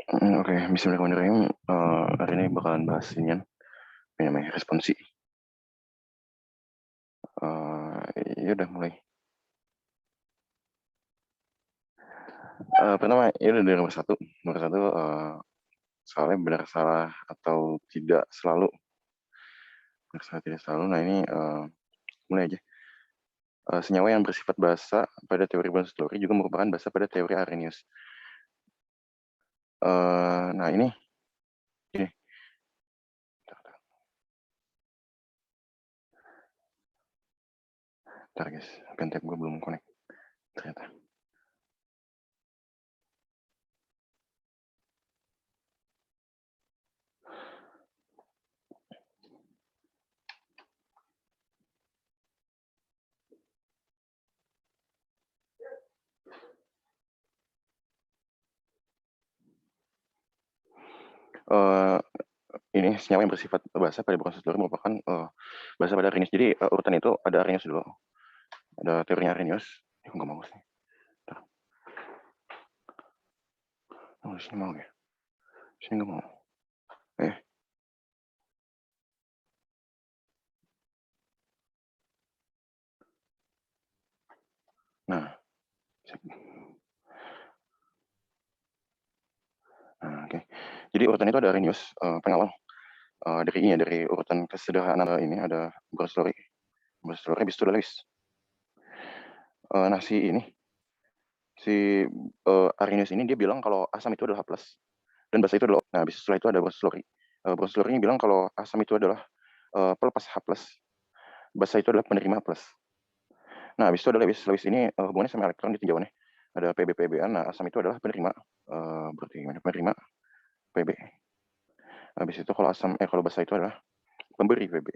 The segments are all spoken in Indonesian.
Oke, bismillahirrahmanirrahim. Hari ini bakalan bahas ini kan, apa namanya, responsi. Ya udah mulai. Pertama, ya udah dari nomor satu. Nomor satu, soalnya benar salah atau tidak selalu. Benar salah tidak selalu. Nah ini mulai aja. Senyawa yang bersifat basa pada teori Bronsted juga merupakan basa pada teori Arrhenius. Nah ini, Bentar, guys, pentap gue belum connect ternyata. Ini senyawa yang bersifat basa pada Bronsted merupakan basa pada Arrhenius. Jadi urutan itu ada Arrhenius dulu. Ada teorinya Arrhenius. Nggak mau sih. Di sini mau ya? Sini nggak mau. Nah, oke. Jadi urutan itu ada Arrhenius, pengawal. Dari urutan kesederhanaan ini ada Bronsted, habis itu ada Lewis. Nah si Arrhenius ini dia bilang kalau asam itu adalah H+, dan basa itu adalah. Nah, habis setelah itu ada Bronsted. Bronsted ini bilang kalau asam itu adalah pelepas H+, basa itu adalah penerima H+. Nah, habis itu ada Lewis. Lewis ini hubungannya sama elektron di tinjauannya. Ada PB-PB-an. Nah, asam itu adalah penerima. Berarti gimana? Penerima PB. Habis itu kalau basa itu adalah pemberi PB.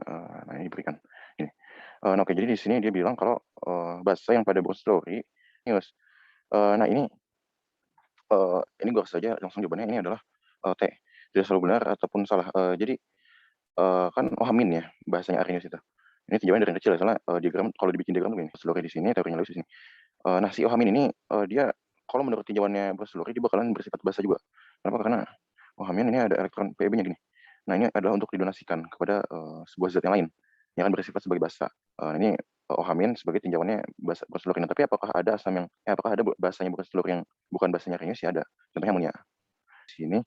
Nah, ini diberikan. Ini. Nah, oke, jadi di sini dia bilang kalau basa yang pada Bronsted ini, nah ini gue harus saja langsung jawabannya ini adalah T. Tidak selalu benar ataupun salah. Jadi kan OH- ya bahasanya Arrhenius itu. Ini tinjauannya dari yang kecil ya, soalnya diagram kalau dibikin diagram tuh gini, Bronsted di sini, teorinya Lewis di sini. Nah si OH- ini dia kalau menurut tinjauannya Bronsted dia bakalan bersifat basa juga. Kenapa? Karena OH- ini ada elektron PB-nya gini. Nah ini adalah untuk didonasikan kepada sebuah zat yang lain yang akan bersifat sebagai basa. Ini OH- sebagai tinjauannya basa Bronsted. Tapi apakah ada apakah ada bahasanya Bronsted yang bukan bahasanya Arrhenius? Ya ada. Contohnya amonia. Di sini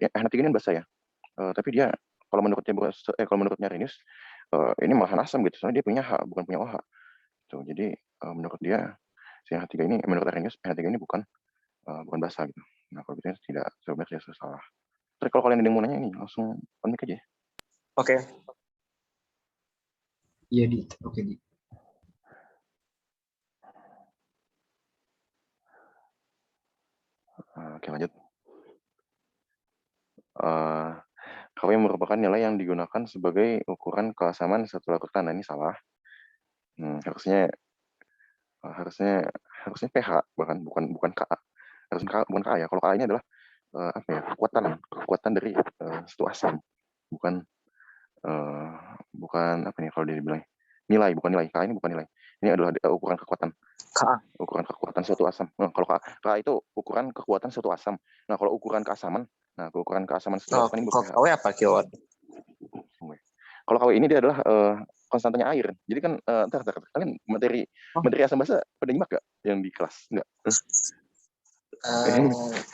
NH3 ini basa ya. Tapi dia kalau menurutnya Arrhenius ini malahan asam gitu. Soalnya dia punya H bukan punya OH. Tuh, jadi menurut dia si NH3 ini menurut Arrhenius NH3 ini bukan basa gitu. Nah kalau gitu sebenarnya tidak salah. Terus kalau kalian ada yang mau nanya ini langsung on-mic aja. Oke. Iya di. Oke di. Oke lanjut. KW merupakan nilai yang digunakan sebagai ukuran keasaman satu larutan. Nah ini salah. Harusnya pH bahkan bukan Ka. Harusnya bukan Ka ya. Kalau Ka ini adalah kekuatan dari satu asam, bukan apa nih kalau dia bilang nilai, bukan nilai. Ka ini bukan nilai, ini adalah ukuran kekuatan suatu asam. Nah, kalau Ka itu ukuran kekuatan suatu asam. Nah kalau ukuran keasaman suatu asam ini KW apa kilowatt? Kalau KW ini dia adalah konstantanya air. Jadi kan kalian materi asam basa pada nyimak gak yang di kelas? Enggak.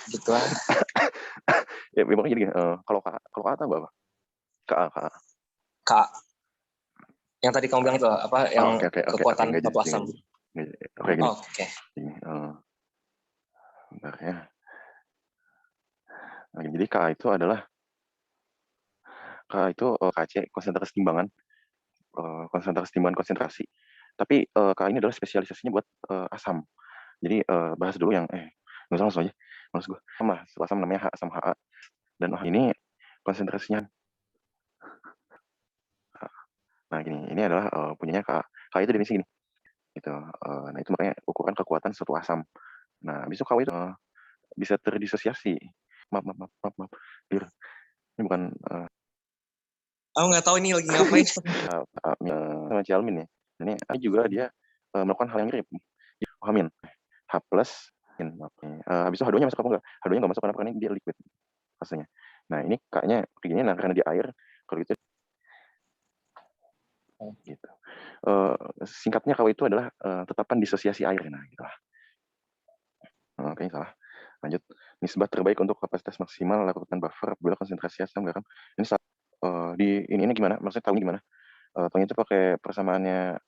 Gitu lah. Ya pokoknya jadi kalau Ka tahu apa? K. Yang tadi kamu bilang itu apa? Yang kekuatan satu asam. Oke gini. Oke. Bentar ya. Nah, jadi K itu adalah KC, konsentrasi timbangan, konsentrasi. Tapi K ini adalah spesialisasinya buat asam. Jadi bahas dulu yang nggak usah langsung aja. Maksud gue sama asam namanya asam HA, dan ini konsentrasinya. Nah gini, ini adalah punyanya K itu definisi gini. Gitu. Nah itu makanya ukuran kekuatan suatu asam. Nah habis itu KW itu bisa terdisosiasi. Maaf. Ini bukan. Aku nggak tahu ini lagi ngapain. Sama Cialmin ya. Ini juga dia melakukan hal yang mirip. OH- H+, Oke, habis itu H2-nya masuk apa enggak? H2-nya nggak masuk kenapa? Karena dia liquid fasenya. Nah ini K-nya kayak gini, nah karena dia air, kalau gitu gitu. Singkatnya kalau itu adalah, tetapan disosiasi air, nah gitulah. Kayaknya salah. Lanjut, nisbah terbaik untuk kapasitas maksimal larutan buffer bila konsentrasi asam garam. Ini di ini gimana? Maksudnya tahunya gimana? Tahunya itu pakai persamaannya,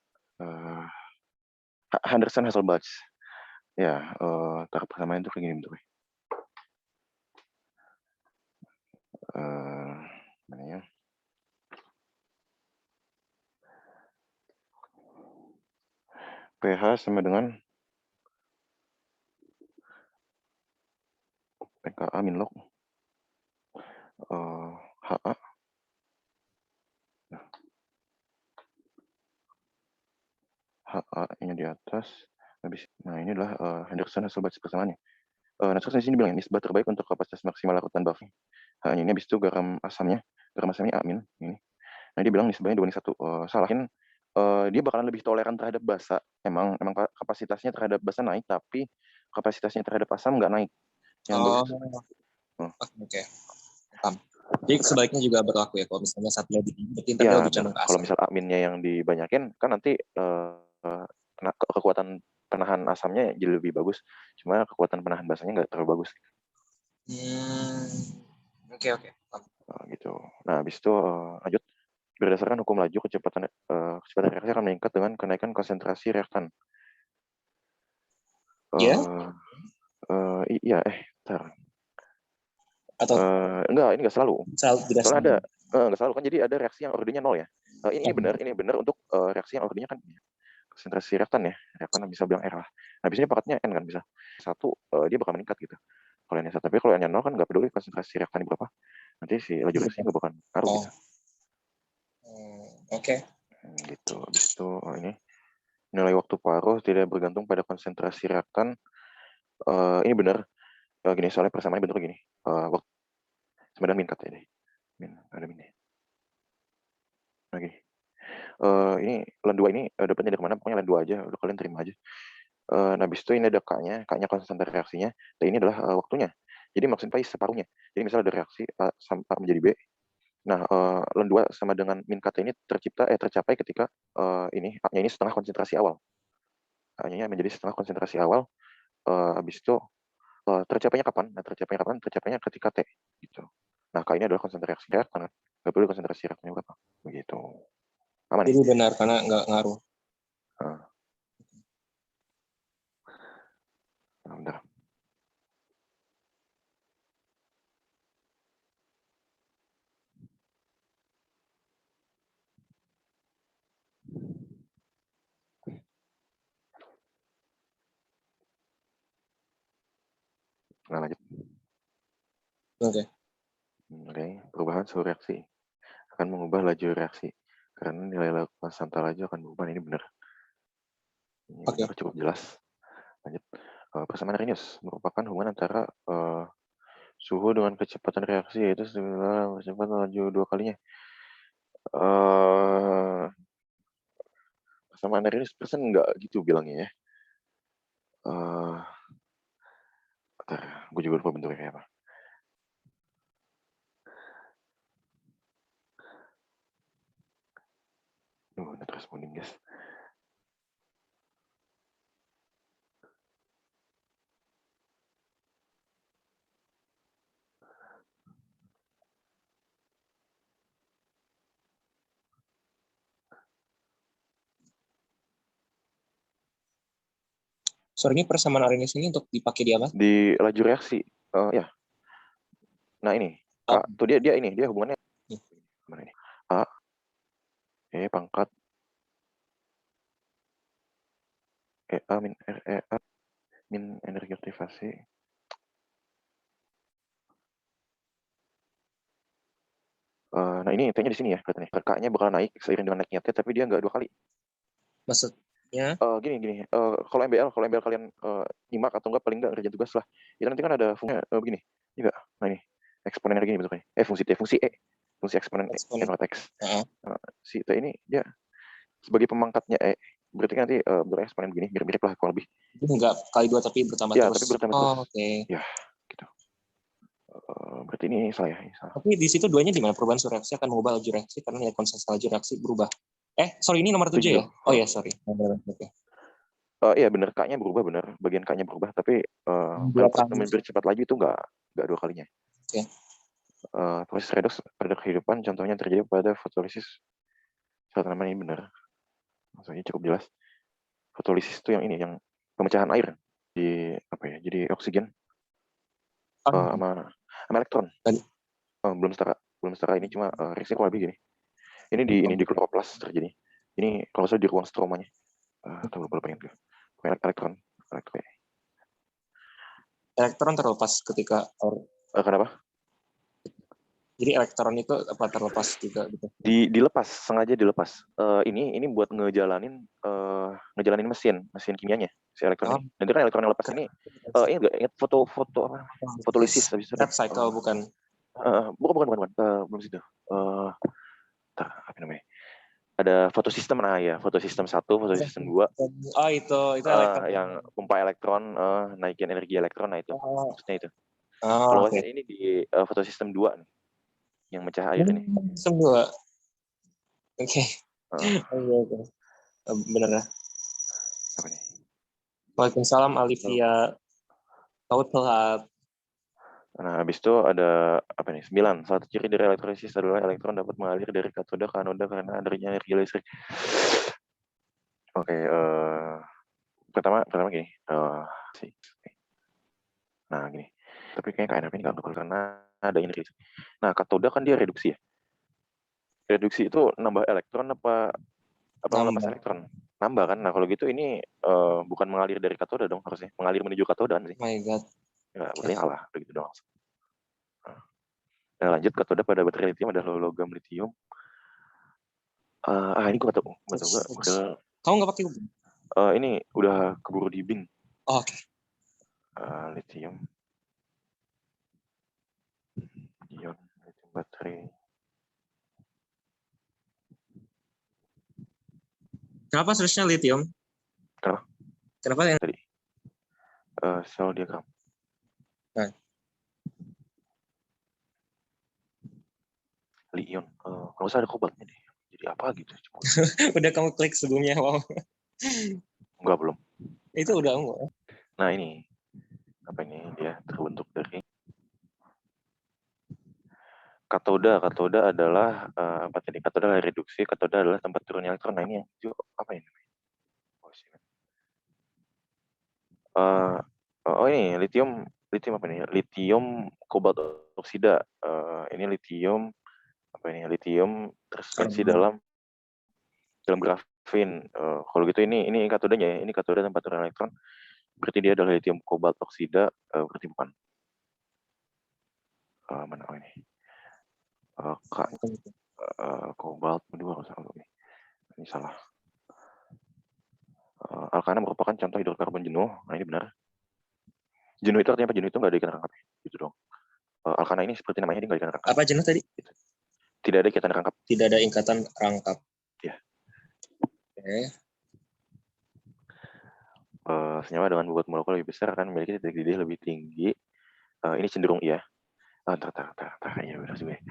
Henderson-Hasselbalch. Ya, tahap persamaan itu kayak gini bentuknya. Mana ya? pH sama dengan pKa min log HA. HA-nya di atas, nah ini adalah Henderson-Hasselbalch persamaannya. Nah terus di sini bilang nisbah terbaik untuk kapasitas maksimal larutan buffer. H-nya ini habis itu garam asamnya A min ini. Nah dia bilang nisbahnya 2:1. Salahin, dia bakalan lebih toleran terhadap basa. Emang kapasitasnya terhadap basa naik, tapi kapasitasnya terhadap asam nggak naik. Yang bagus. Oke. Jadi sebaliknya juga berlaku ya, kalau misalnya satunya berarti ya, lebih cenderung ke asam. Kalau misal aminnya yang dibanyakin, kan nanti kekuatan penahan asamnya jadi lebih bagus. Cuma kekuatan penahan basanya nggak terlalu bagus. Oke. Gitu. Nah, habis itu lanjut. Berdasarkan hukum laju, kecepatan reaksi akan meningkat dengan kenaikan konsentrasi reaktan. Iya? Iya, bentar. Atau enggak, ini enggak selalu. tidak Soalnya selalu? enggak selalu kan, jadi ada reaksi yang ordenya 0 ya. Ini benar untuk reaksi yang ordenya kan konsentrasi reaktan ya. Reaktan bisa bilang R lah. Nah, biasanya paketnya N kan bisa. 1 dia bakal meningkat gitu. Kalau N1, tapi kalau N0 kan nggak peduli konsentrasi reaktan berapa. Nanti si laju reaksinya nggak bakal ngaruh gitu. Oke. Gitu. Habis itu ini nilai waktu paruh tidak bergantung pada konsentrasi reaktan. Ini benar. Gini, soalnya persamaannya bentuknya gini. Waktu sama dengan min katanya deh. Ada min ya. Nah gini. Ini len 2 ini dapatnya dari mana? Pokoknya len 2 aja, udah kalian terima aja. Nah habis itu ini ada K-nya konsentrasi reaksinya, dan ini adalah waktunya. Jadi maksimal separuhnya. Jadi misalnya ada reaksi A menjadi B. Nah, len 2 sama dengan min kata ini tercapai ketika ini A-nya ini setengah konsentrasi awal. A-nya menjadi setengah konsentrasi awal. Habis itu tercapainya kapan? Nah, tercapainya ketika T gitu. Nah, K ini adalah konsentrasi reaktan. Nggak perlu konsentrasi reaktannya berapa. Begitu. Aman ya? Jadi benar karena nggak ngaruh. Bentar. Nah, lanjut. Oke. Perubahan suhu reaksi akan mengubah laju reaksi karena nilai lakukan laju akan berubah. Ini benar. Ini benar, cukup jelas. Lanjut. Persamaan Arrhenius merupakan hubungan antara suhu dengan kecepatan reaksi, yaitu kecepatan laju 2 kalinya. Persamaan Arrhenius persen nggak gitu bilangnya ya. Gue juga lupa bentuknya kayak apa. Udah responding guys. Sorry, ini persamaan Arrhenius ini untuk dipakai di apa? Di laju reaksi. Ya. Nah ini. Tuh dia hubungannya. Mana ini? A. Pangkat. A min REA min energi aktivasi. Nah ini T-nya di sini ya kelihatannya. K-nya bakal naik seiring dengan naiknya T, tapi dia nggak 2 kali. Maksudnya? Gini. Kalau MBL kalian nyimak atau enggak paling enggak ngerjain tugas lah. Itu nanti kan ada fungsinya begini. Ini enggak? Nah ini eksponen energi ini bentuknya. Fungsi T, fungsi E. Fungsi eksponen E, X. Si T ini dia sebagai pemangkatnya E. berarti kan nanti bereksponen begini, mirip-mirip lah kurang lebih. Jadi nggak kali 2 tapi bertambah Ya, terus. tapi bertambah terus. Oh, oke. Ya, gitu. Berarti ini salah ya. Salah. Tapi di situ 2-nya di mana? Perubahan suhu reaksi akan mengubah laju reaksi karena nilai konstan laju reaksi berubah. Sorry, ini nomor 7 7. ya? Oh ya, sorry. Oke. Iya benar, K-nya berubah benar, bagian K-nya berubah, tapi Dua kali. mempercepat laju itu nggak 2 kalinya. Oke. Proses redoks pada kehidupan contohnya terjadi pada fotolisis saat tanaman ini benar. Maksudnya cukup jelas. Fotolisis itu yang ini, yang pemecahan air di apa ya? Jadi oksigen sama elektron. Belum setara ini cuma reaksi kurang lebih gini. Ini di kloroplas terjadi. Ini kalau saya di ruang stromanya. Atau lupa pengen ke elektron. Elektron terlepas ketika Kenapa? jadi elektron itu apa terlepas juga gitu? Dilepas, sengaja dilepas. Ini buat ngejalanin mesin kimianya si elektron ini. Nanti kan elektron yang lepas ini ingat foto apa? Fotolisis habis itu. Step cycle bukan? Bukan. Belum situ. Apa namanya? Ada fotosistem fotosistem 1, fotosistem 2. Oh, itu elektron. Yang pompa elektron, naikin energi elektron, nah itu. Maksudnya itu. Kalau nggak salah ini di fotosistem 2 nih, yang mecah air ini. Semua. Oke. Oke. Bener ya. Apa nih? Waalaikumsalam Alivia. Kau telat. Nah, habis itu ada apa nih? 9. Satu ciri dari elektrolisis adalah elektron dapat mengalir dari katoda ke anoda karena adanya energi listrik. Oke, pertama gini. Nah, gini. Tapi kayaknya KNF ini nggak bakal karena ada energi listrik. Nah, katoda kan dia reduksi ya. Reduksi itu nambah elektron apa ngelepas elektron? Nambah kan? Nah, kalau gitu ini bukan mengalir dari katoda dong harusnya. Mengalir menuju katoda sih. Oh my god. Ya, berarti salah. Begitu dong. Nah, lanjut katoda pada baterai lithium adalah logam lithium. Ini gue gak tau gak. Kamu nggak pakai hubung? Ini udah keburu di Bing. Oh, oke. Lithium. Ion, lithium baterai. Kenapa seharusnya lithium? Kenapa yang tadi? Sel diagram. Nah. Li-ion. Kalau usah ada kobaltnya deh. Jadi apa gitu? Udah kamu klik sebelumnya, wow. Enggak, belum. Itu udah enggak. Nah, ini. Apa ini? Dia terbentuk dari katoda. Katoda adalah apa tadi? Katoda adalah reduksi. Katoda adalah tempat turunnya elektron. Nah, ini yang apa ini? Ini lithium apa nih? Lithium kobalt oksida. Ini lithium apa ini? Lithium tersuspensi dalam grafin. Kalau gitu ini katodanya ya. Ini katoda tempat turun elektron. Berarti dia adalah lithium kobalt oksida. Berarti bukan. Mana ini? Kobalt kedua ini. Ini salah. Alkana merupakan contoh hidrokarbon jenuh. Nah, ini benar. Jenuh itu artinya apa? Jenuh itu nggak ada ikatan rangkap. Gitu dong. Alkana ini seperti namanya dia nggak ada ikatan rangkap. Apa jenuh tadi? Gitu. Tidak ada ikatan rangkap. Tidak ada ikatan rangkap. Ya. Oke. Senyawa dengan bobot molekul lebih besar akan memiliki titik didih lebih tinggi. Ini cenderung iya. Entar. Ya benar juga.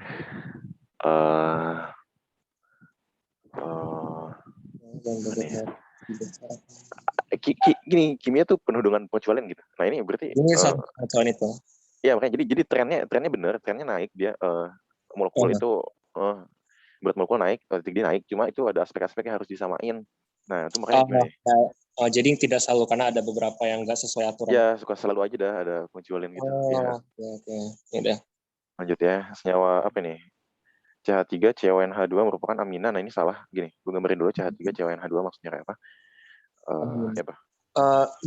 Gini, kimia tuh penuh dengan pengecualian gitu. Nah, ini berarti ini satu pengecualian itu. Ya, makanya jadi trennya benar, trennya naik dia molekul itu berat molekul naik, titik didih naik, cuma itu ada aspek-aspek yang harus disamain. Nah, itu makanya gimana? Jadi tidak selalu karena ada beberapa yang nggak sesuai aturan. Ya, suka selalu aja dah ada pengecualian gitu. Oke. Ya udah. Lanjut ya, senyawa apa nih? CH3 CONH2 merupakan amina. Nah, ini salah. Gini, gue gambarin dulu CH3 CONH2 maksudnya kayak apa? Apa?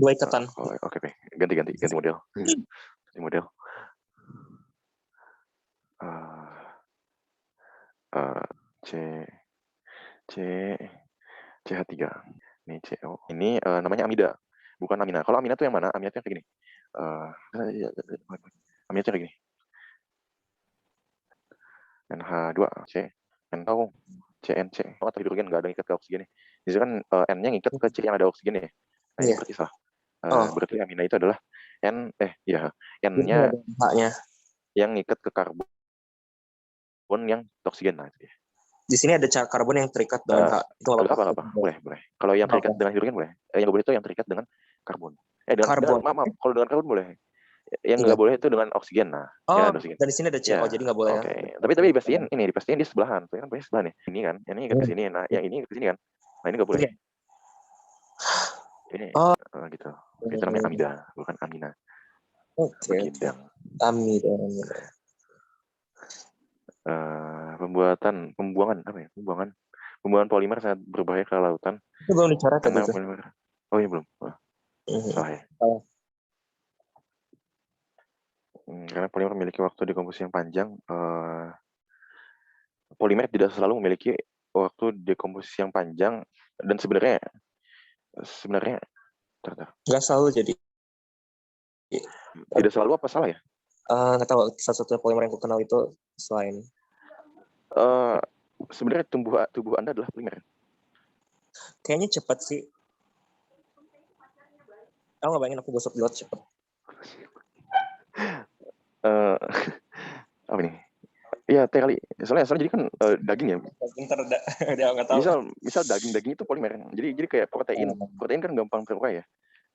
2 ikatan. Oke. Ganti model. Ganti model. CH3. Ini CO. Ini namanya amida. Bukan amina. Kalau amina tuh yang mana? Amina tuh yang kayak gini. Amina tuh kayak gini. NH2, C, atau CNC. Atau hidrogen nggak ada ikat ke oksigen nih. Di situ kan N-nya ngikat ke C yang ada oksigen ya. Nah ini Iya. berarti salah. Oh, Berarti amina itu adalah ya jadi N-nya ada H-nya. yang ngikat ke karbon yang oksigen. Nah itu dia. Di sini ada karbon yang terikat dengan Eh, H. Itu nggak Nggak apa-apa. apa-apa, boleh, boleh. Kalau yang Oke. terikat dengan hidrogen boleh. Yang nggak boleh itu yang terikat dengan karbon. Dengan Karbon. maaf, kalau dengan karbon boleh. Yang Iya. nggak boleh itu dengan oksigen. Nah, Oh, ya ada oksigen. dan di sini ada C. Oh, Ya, jadi nggak boleh ya. oke. Tapi dipastiin di sebelahan. Tuh kan pasti sebelah nih. Ini kan, yang ini ke Hmm. sini. Nah, yang ini ke sini kan. Nah, ini nggak boleh. Iya. Ini Oh, gitu. Itu namanya amida, bukan amina. oke, oke. Begindang. Amida. Pembuangan apa ya? Pembuangan polimer sangat berbahaya ke lautan Itu belum dicoret karena itu. polimer. Oh iya belum. Mhm. Salah ya. Salah. Karena polimer memiliki waktu dekomposisi yang panjang. Polimer tidak selalu memiliki waktu dekomposisi yang panjang dan sebenarnya Nggak selalu jadi. tidak selalu apa salah ya? Nggak tahu, satu-satunya polimer yang aku kenal itu selain. Eh, Sebenarnya tubuh Anda adalah polimer. Kayaknya cepat sih. Aku nggak bayangin aku gosok bilat cepat. Eh, Apa nih? Iya, teh kali. Soalnya jadi kan daging ya. Bentar, udah nggak tahu. Misal daging itu polimer. Jadi kayak protein. Protein kan gampang terurai ya.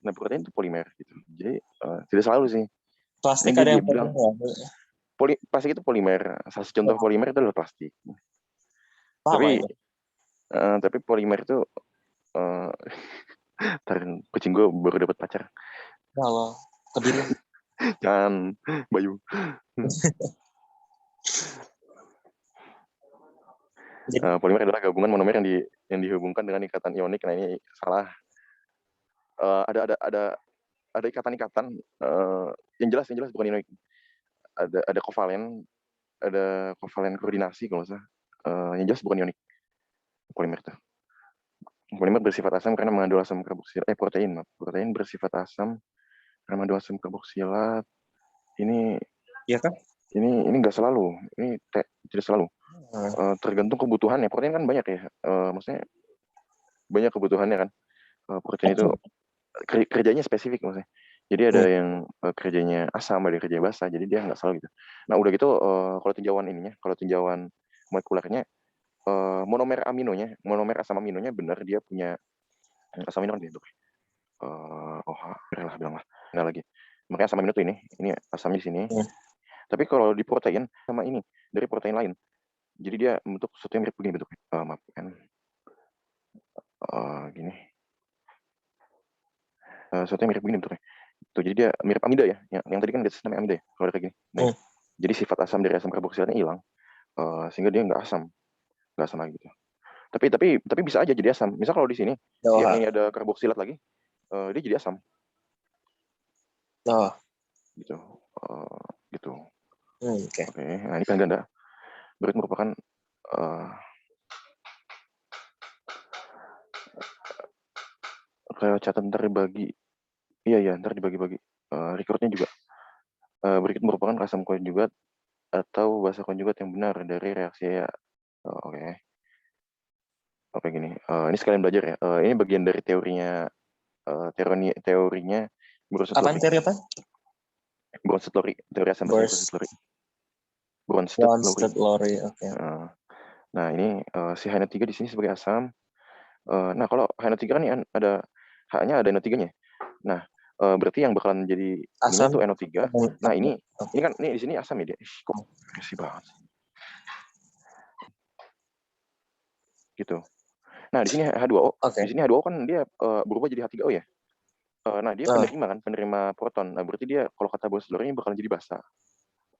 Nah, protein itu polimer gitu. Jadi tidak selalu sih. Ini Plastik dia, ada dia yang bilang polimer. plastik itu polimer. Salah satu contoh polimer itu adalah plastik. Lama Tapi itu. tapi polimer itu tarin kucing gue baru dapat pacar. Kalau kebiri. Jangan Bayu. Polimer adalah gabungan monomer yang dihubungkan dengan ikatan ionik. Nah ini salah. Ada ikatan-ikatan yang jelas bukan ionik. Ada kovalen koordinasi kalau nggak salah. Yang jelas bukan ionik polimer itu. Polimer bersifat asam karena mengandung asam karboksilat. Protein bersifat asam karena mengandung asam karboksilat. Ini Iya kan? ini nggak selalu. Ini tidak selalu. Tergantung kebutuhannya. Protein kan banyak ya. Maksudnya banyak kebutuhannya kan. Protein itu kerjanya spesifik maksudnya. Jadi ada yang kerjanya asam, ada yang kerjanya basa. Jadi dia nggak selalu gitu. Nah udah gitu kalau tinjauan molekulernya monomer asam aminonya benar dia punya asam amino kan gitu. Lah bilang lah, nggak lagi. Makanya asam amino tuh ini asamnya di sini. Tapi kalau di protein sama ini dari protein lain, jadi dia membentuk sesuatu yang mirip begini bentuknya. Maaf kan, gini. Sesuatu yang mirip begini bentuknya. Tuh jadi dia mirip amida ya. Yang tadi kan garis namanya amida ya. Kalau kayak gini. Nah, jadi sifat asam dari asam karboksilatnya hilang, sehingga dia nggak asam lagi gitu. Tapi bisa aja jadi asam. Misal kalau di sini si yang ini ada karboksilat lagi, dia jadi asam. Oh. Gitu. Gitu. Oke. Nah ini kan ganda. Berarti merupakan kayak catatan ntar dibagi. Iya, ntar dibagi-bagi. Recordnya juga. Berikut merupakan asam konjugat atau basa konjugat yang benar dari reaksi ya. Oke gini. Ini sekalian belajar ya. Ini bagian dari teorinya Bronsted Apaan teori apa? teori asam basa Bronsted Lowry. Oke. Nah ini si HNO3 di sini sebagai asam. Nah kalau HNO3 kan ini ada H-nya ada NO3-nya. Nah berarti yang bakalan jadi Asam ininya tuh NO3. Nah ini kan ini di sini asam ya dia. Kok agresif banget sih. Gitu. Nah di sini H2O. Di sini H2O kan dia berubah jadi H3O ya. Nah dia penerima proton. Nah berarti dia kalau kata Bronsted-Lowry ini bakalan jadi basa.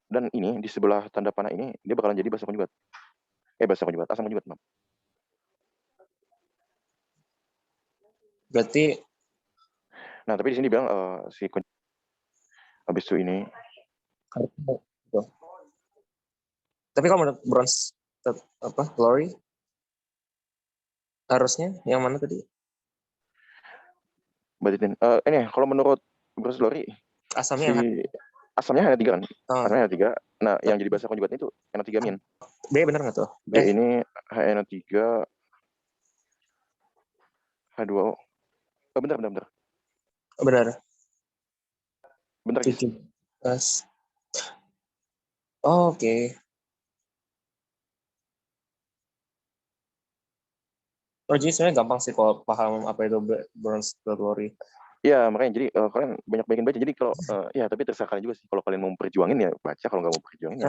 Dan ini di sebelah tanda panah ini dia bakalan jadi basa konjugat. Asam konjugat. Berarti. Nah tapi di sini bilang si habis itu ini. Tapi kalau menurut Lowry harusnya yang mana tadi? Ini kalau menurut Bronsted-Lowry asamnya hanya 3 kan? Asamnya hanya 3. Nah, yang jadi basa konjugatnya itu NO3-min. B benar nggak tuh? B ini HNO3 H2O. Bentar bentar bentar. Oh, benar. Bentar, guys. 17. Oh, oke. Oh, jadi sebenarnya gampang sih kalau paham apa itu Bronze Blood Glory. Iya, makanya jadi kalian banyak-banyakin baca. Jadi kalau ya tapi terserah kalian juga sih. Kalau kalian mau memperjuangin ya baca, kalau nggak mau perjuangin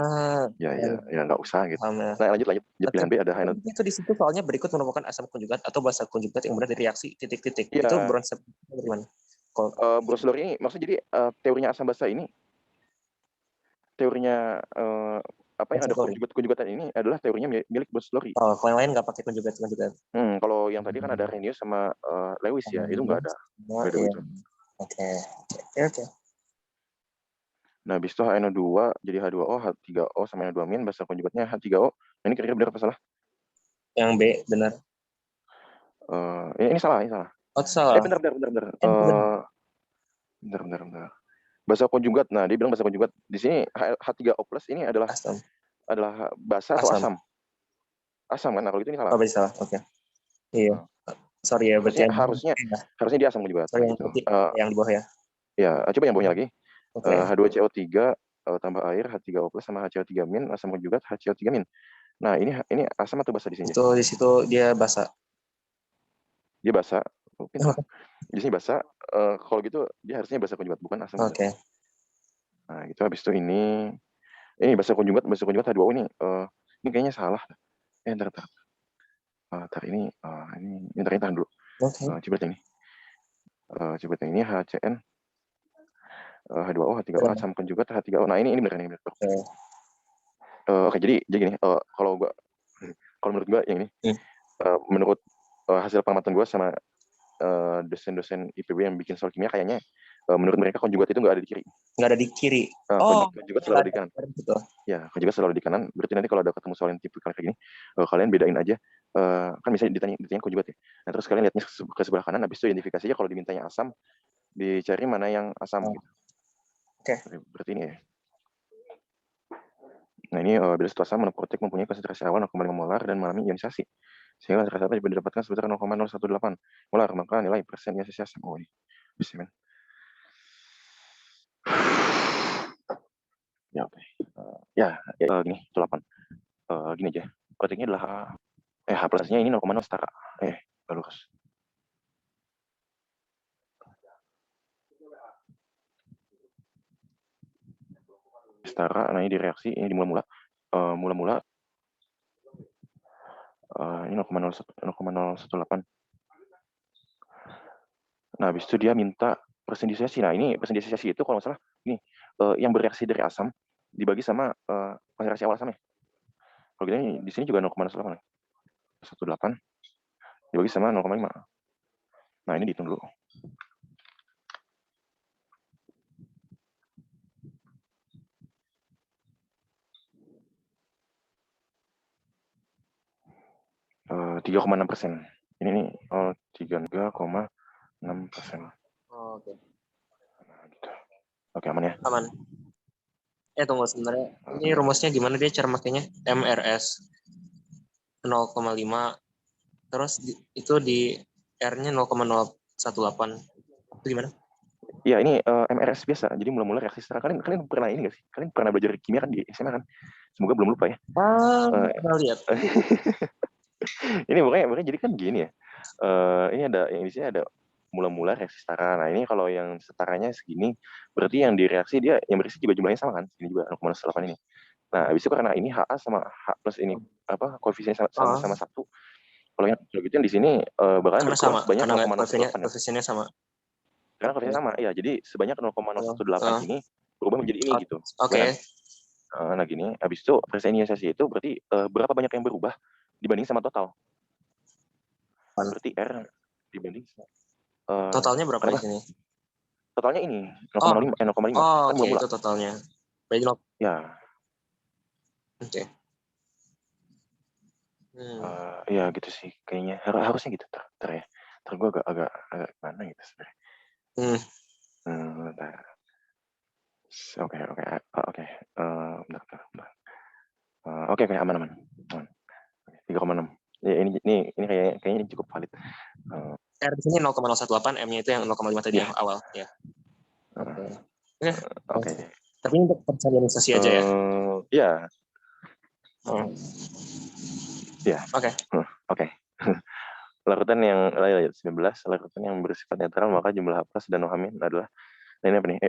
ya ya nggak usah gitu. Paham ya. Nah, lanjut pilihan B ada Hino. Itu di situ soalnya berikut merupakan asam konjugat atau basa konjugat yang benar dari reaksi titik-titik. Itu Iya, Bronze dari mana? Kalau Brosler ini maksudnya jadi teorinya asam basa ini, teorinya apa yang Bronze ada Glory. konjugat-konjugatan ini adalah teorinya milik Brosler. Oh, kalau yang lain nggak pakai konjugat-konjugat. Kalau yang tadi kan ada Arrhenius sama Lewis ya, itu nggak ada. Oh, Beda iya. begitu. Oke. Nah, habis itu HNO2 jadi H2O, H3O sama NO2-, basa konjugatnya H3O. Nah, ini kira-kira benar apa salah? Yang B benar. Ini salah, ini salah. Oh, itu salah. Bentar. Benar. Bentar. Basa konjugat. Nah, dia bilang basa konjugat. Di sini H3O plus ini adalah Asam. basa atau Asam. asam? Asam kan? Nah, kalau itu ini salah. Oh, berarti salah. Oke. Iya. Sorry ya, berarti Harusnya dia asam konjugat. sorry, Nah, gitu. yang di bawah ya. Ya, coba yang bawahnya lagi. Oke. H2CO3 tambah air, H3O plus sama HCO3-, asam konjugat HCO3-. Nah, ini asam atau basa di sini? Itu di situ dia basa. Dia basa. Oh, pintar. Di sini basa. Kalau gitu dia harusnya basa konjugat, bukan asam konjugat. Oke. Nah, gitu. Habis itu ini basa konjugat H2O ini. Ini kayaknya salah. Ntar. Ini tahan dulu. Oke. Coba ini. Coba ini HCN, H2O, H3O, asam konjugat H3O. Nah, ini benar ini benar. Oke, jadi gini. Kalau menurut gua yang ini, menurut hasil pengamatan gua sama dosen-dosen IPB yang bikin soal kimia, kayaknya menurut mereka konjugat itu nggak ada di kiri. Nggak ada di kiri. Konjugat selalu di kanan. Ya, konjugat selalu di kanan. Berarti nanti kalau ada ketemu soal yang tipikal kayak gini, kalian bedain aja. Kan misalnya ditanya konjugat ya. Nah, terus kalian lihatnya ke sebelah kanan, habis itu identifikasi aja. Kalau dimintanya asam, dicari mana yang asam gitu. Oke. Berarti ini ya. Nah, ini bila satu asam monoprotik mempunyai konsentrasi awal 0,5 molar dan mengalami ionisasi. Sehingga konsentrasi apa didapatkan sebesar 0,018 molar, maka nilai persen ionisasi asam. Oh, ini. Bisa, men. Ya, oke. Gini, itu 8. Gini aja. Protiknya adalah H plusnya ini 0,0 setara. Lurus. Setara, nah ini di reaksi, ini di mula-mula. Ini 0,018. Nah, habis itu dia minta persen disosiasi. Nah, ini persen disosiasi itu kalau nggak salah, ini yang bereaksi dari asam dibagi sama konsentrasi awal asamnya. Kalau gini, di sini juga 0,18. 18 dibagi sama 0,5. Nah, ini dihitung dulu. Uh, 3,6%. Ini nih 3,6%. Oke. Nah, gitu. Oke, aman ya? Aman. Tunggu sebenarnya. Ini rumusnya gimana dia cara makainya? MRS 0,5. Terus itu di R-nya 0,018. Itu gimana? Ya, ini MRS biasa. Jadi mula-mula reaksi setara. Kalian pernah ini nggak sih? Kalian pernah belajar kimia kan di SMA kan? Semoga belum lupa ya. Pernah lihat. Ini makanya jadi kan gini ya. Ini ada yang di sini ada mula-mula reaksi setara. Nah, ini kalau yang setaranya segini, berarti yang direaksi dia yang bereaksi juga jumlahnya sama kan? Ini juga 0,8 ini. Nah, habis itu karena ini HA sama H plus ini apa koefisiennya sama satu. Kalau yang gitu yang di sini bakalan Karena berkurang sama, sebanyak karena 0,018 ya. koefisiennya sama. Karena koefisiennya sama, ya. Jadi sebanyak 0,018 ini berubah menjadi ini gitu. Oke. Nah, gini, habis itu persenisasi itu berarti berapa banyak yang berubah dibanding sama total? Berarti R dibanding totalnya berapa di sini? Totalnya ini 0,5 kan oke, mula-mula. itu totalnya. Berarti Ya. Oke. Ya gitu sih kayaknya harusnya gitu ya. Gue agak gimana gitu sebenarnya. Bentar. Oke. Bentar. Oke, aman. 3,6. Ya, ini kayaknya cukup valid. R di sini 0,018, M-nya itu yang 0,5 tadi Iya. yang awal. Ya. Oke. Oke. Oke. Tapi ini untuk persalinasi aja ya. Iya. Hmm. Iya. Oke. Oke. Larutan yang 19, larutan yang bersifat netral maka jumlah H+ dan OH- adalah, nah ini apa nih?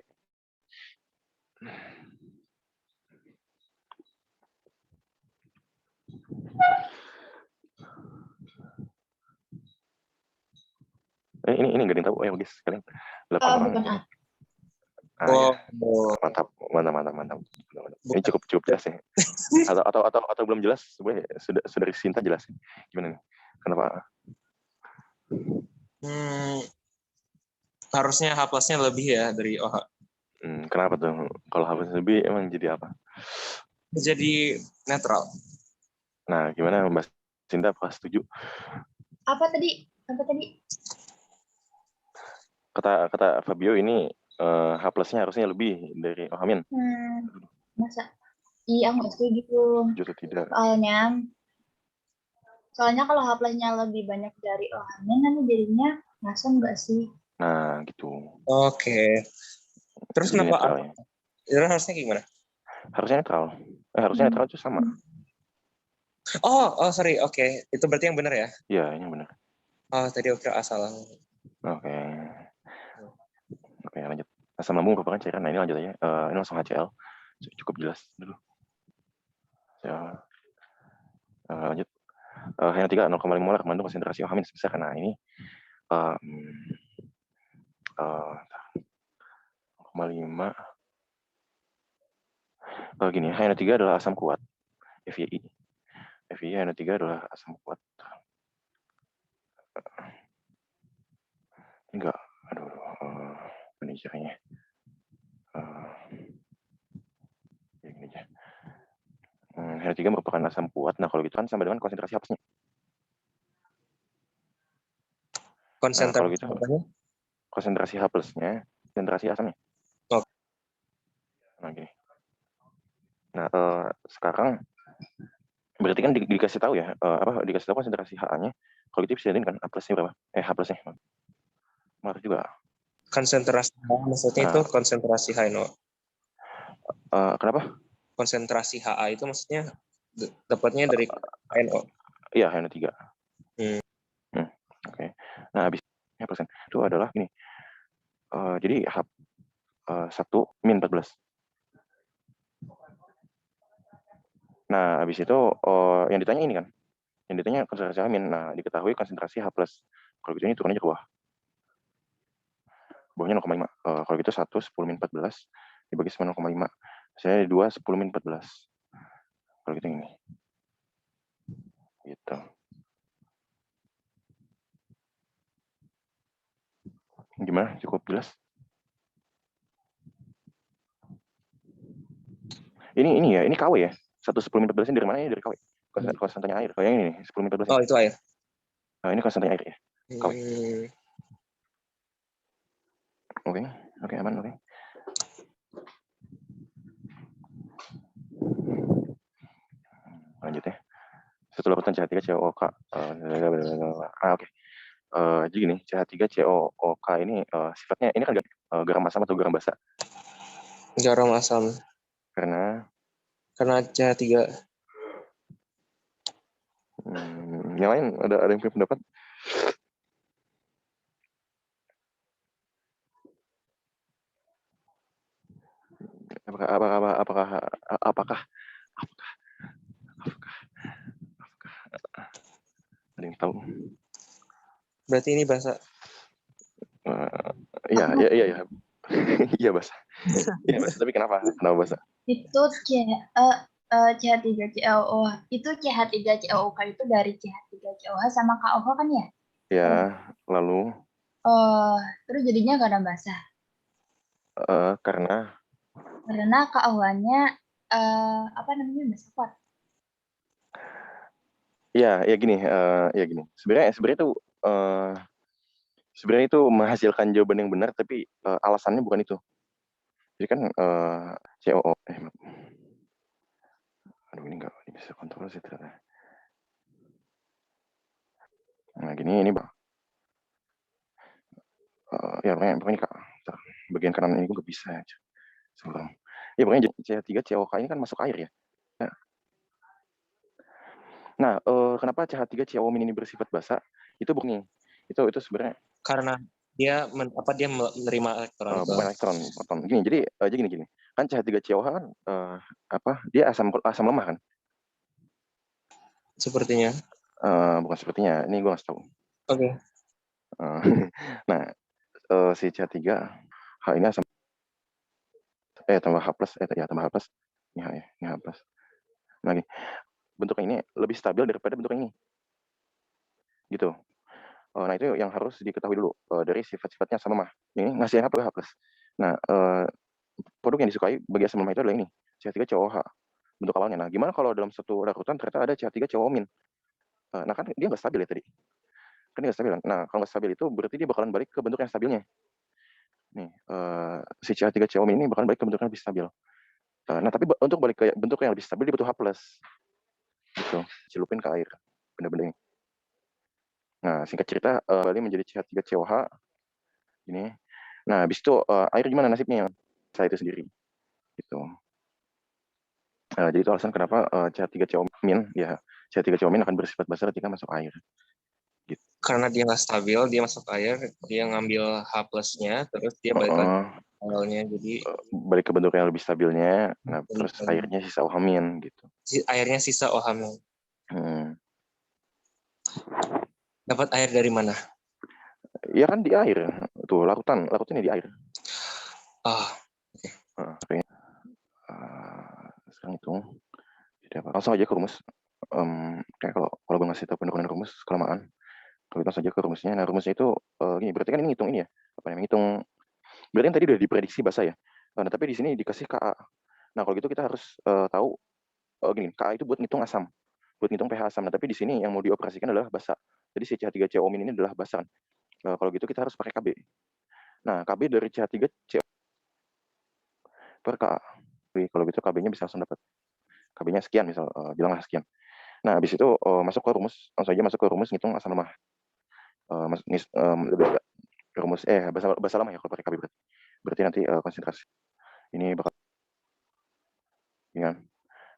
Ini nggak ada yang tahu ya guys, kalian 8 orang. Bukan A. Ya. Oh. Mantap. Ini Bukan. cukup jelas ya. Atau belum jelas, sudah Sinta jelas. Gimana nih? Kenapa? Harusnya H+-nya lebih ya dari OH. Kenapa tuh? Kalau H+ lebih emang jadi apa? Jadi netral. Nah, gimana Mbak Sinta, apa setuju? Apa tadi? Kata Fabio ini H+-nya harusnya lebih dari OH-. Masa? Iya, aku nggak setuju. Setuju atau tidak? Soalnya kalau H+-nya lebih banyak dari OH-nya, nanti jadinya ngasem nggak sih? Nah, gitu. Oke. Terus Jadi kenapa netral ya? Itu harusnya gimana? Harusnya netral. Harusnya netral itu sama. Oh, sorry. Oke. Itu berarti yang benar ya? Iya, ini benar. Oh, tadi aku kira salah. Oke, lanjut. Asam lambung merupakan cairan. Nah, ini lanjut aja. Ini langsung HCl. Cukup jelas dulu. Ya, lanjut. Yang 3, 0,5 molar mengandung konsentrasi OH- besar. Nah, ini 0,5. Gini, HNO3 adalah asam kuat. FeI. HNO3 adalah asam kuat. Enggak. Aduh. Ini caranya. Ya gini aja. HNO3 merupakan asam kuat. Nah, kalau gitu kan sama dengan konsentrasi H+-nya. Nah, kalau gitu konsentrasi H+-nya, konsentrasi asamnya. Oh. Nah, gini. Nah, sekarang berarti kan dikasih tahu ya, dikasih tahu konsentrasi HA-nya. Kalau gitu bisa jadiin kan A+-nya berapa? H+-nya. Marah juga. Konsentrasi maksudnya itu konsentrasi HNO. Kenapa? Konsentrasi HA itu maksudnya dapatnya dari HNO. Iya, HNO3. Oke. Nah, habisnya persen itu adalah ini. Jadi H1-14. Nah, habis itu yang ditanya ini kan. Yang ditanya konsentrasi H-. Nah, diketahui konsentrasi H+. Kalau gitu ini turun aja ke bawah. Bawahnya 0,5. Kalau gitu 1, 10-14 dibagi sama 0,5. Saya 2, 10-14. Kalau gitu ini. Gitu. Gimana? Cukup jelas? Ini ya, ini KW ya. 1, 10-14 dari mana ya? Dari KW. Konstantanya air. Yang ini nih, 10-14. Oh, itu air. Nah, ini konstantanya air ya. KW. Oke, aman, oke. Lanjut ya. Satu larutan CH3 COOK. Oke. Jadi gini, CH3 COOK ini sifatnya ini kan garam asam atau garam basa? Garam asam. Karena CH3. Yang lain ada yang punya pendapat? Apakah ada yang tahu? Berarti ini basa. Iya. Iya basa. Iya basa, tapi kenapa basa? Itu CH3COO itu CH3COOK itu dari CH3COH sama KOH kan ya? Ya, lalu Terus jadinya garam basah. karena KOH-nya apa namanya basah kuat. ya gini. Sebenarnya itu menghasilkan jawaban yang benar, tapi alasannya bukan itu. Jadi kan COO. Aduh, ini nggak bisa kontrol sih ternyata. Nah, gini ini bang. Ya pokoknya Kak, bagian kanan ini gue nggak bisa aja. Suram. Ya pokoknya CH3COH ini kan masuk air ya. Nah, kenapa CH3COO ini bersifat basa? Itu bukan nih. Itu sebenarnya Karena dia dia menerima elektron ke bukan elektron, proton. Gini, jadi gini. Kan CH3COH kan dia asam lemah kan? sepertinya. Bukan sepertinya. Ini gue ngasih tahu. Oke. Nah, si CH3H ini asam tambah H+, tambah H+. Ini H ya, ini H+. Nah, gini, bentuknya ini lebih stabil daripada bentuk ini. Gitu. Nah, itu yang harus diketahui dulu dari sifat-sifatnya asam lemah. Ini ngasih H+. Nah, produk yang disukai bagi asam lemah itu adalah ini, CH3COOH, bentuk awalnya. Nah, gimana kalau dalam satu larutan ternyata ada CH3COO-. Nah, kan dia nggak stabil ya tadi. Kan dia nggak stabil. Nah, kalau nggak stabil itu berarti dia bakalan balik ke bentuk yang stabilnya. Nih, si CH3COO ini bakalan balik ke bentuk yang lebih stabil. Nah, tapi untuk balik ke bentuk yang lebih stabil dia butuh H+. Gitu, celupin ke air, benda-benda ini. Nah, singkat cerita, kembali menjadi CH3COH. Ini. Nah, habis itu air gimana nasibnya? Saya itu sendiri. Gitu. Jadi itu alasan kenapa CH3COO- ya CH3COO- akan bersifat basa ketika masuk air. Gitu. Karena dia nggak stabil, dia masuk air, dia ngambil H+-nya, terus dia balik lagi awalnya, jadi balik ke bentuk yang lebih stabilnya. Nah, terus airnya sisa OH- gitu. Airnya sisa OH-. Dapat air dari mana? Ya kan di air. Tuh, larutannya di air. Okay. Sekarang itu langsung aja ke rumus. Kayak kalau gue ngasih tahu penurunan rumus kelamaan, kalau langsung aja ke rumusnya. Nah, rumusnya itu gini, berarti kan ini ngitung ini ya, ngitung, berarti kan tadi udah diprediksi basa ya. Nah, tapi di sini dikasih Ka. Nah, kalau gitu kita harus tahu gini, Ka itu buat ngitung asam, buat ngitung pH asam. Nah, tapi di sini yang mau dioperasikan adalah basa. Jadi si CH3COO- ini adalah basa. Kalau gitu kita harus pakai Kb. Nah, Kb dari CH3CO per Ka. Kalau gitu Kb-nya bisa langsung dapat. Kb-nya sekian, misal bilanglah sekian. Nah, habis itu masuk ke rumus, langsung aja masuk ke rumus ngitung asam lemah. Rumus basa lama ya kalau pakai Kb berarti nanti konsentrasi ini bakal ya.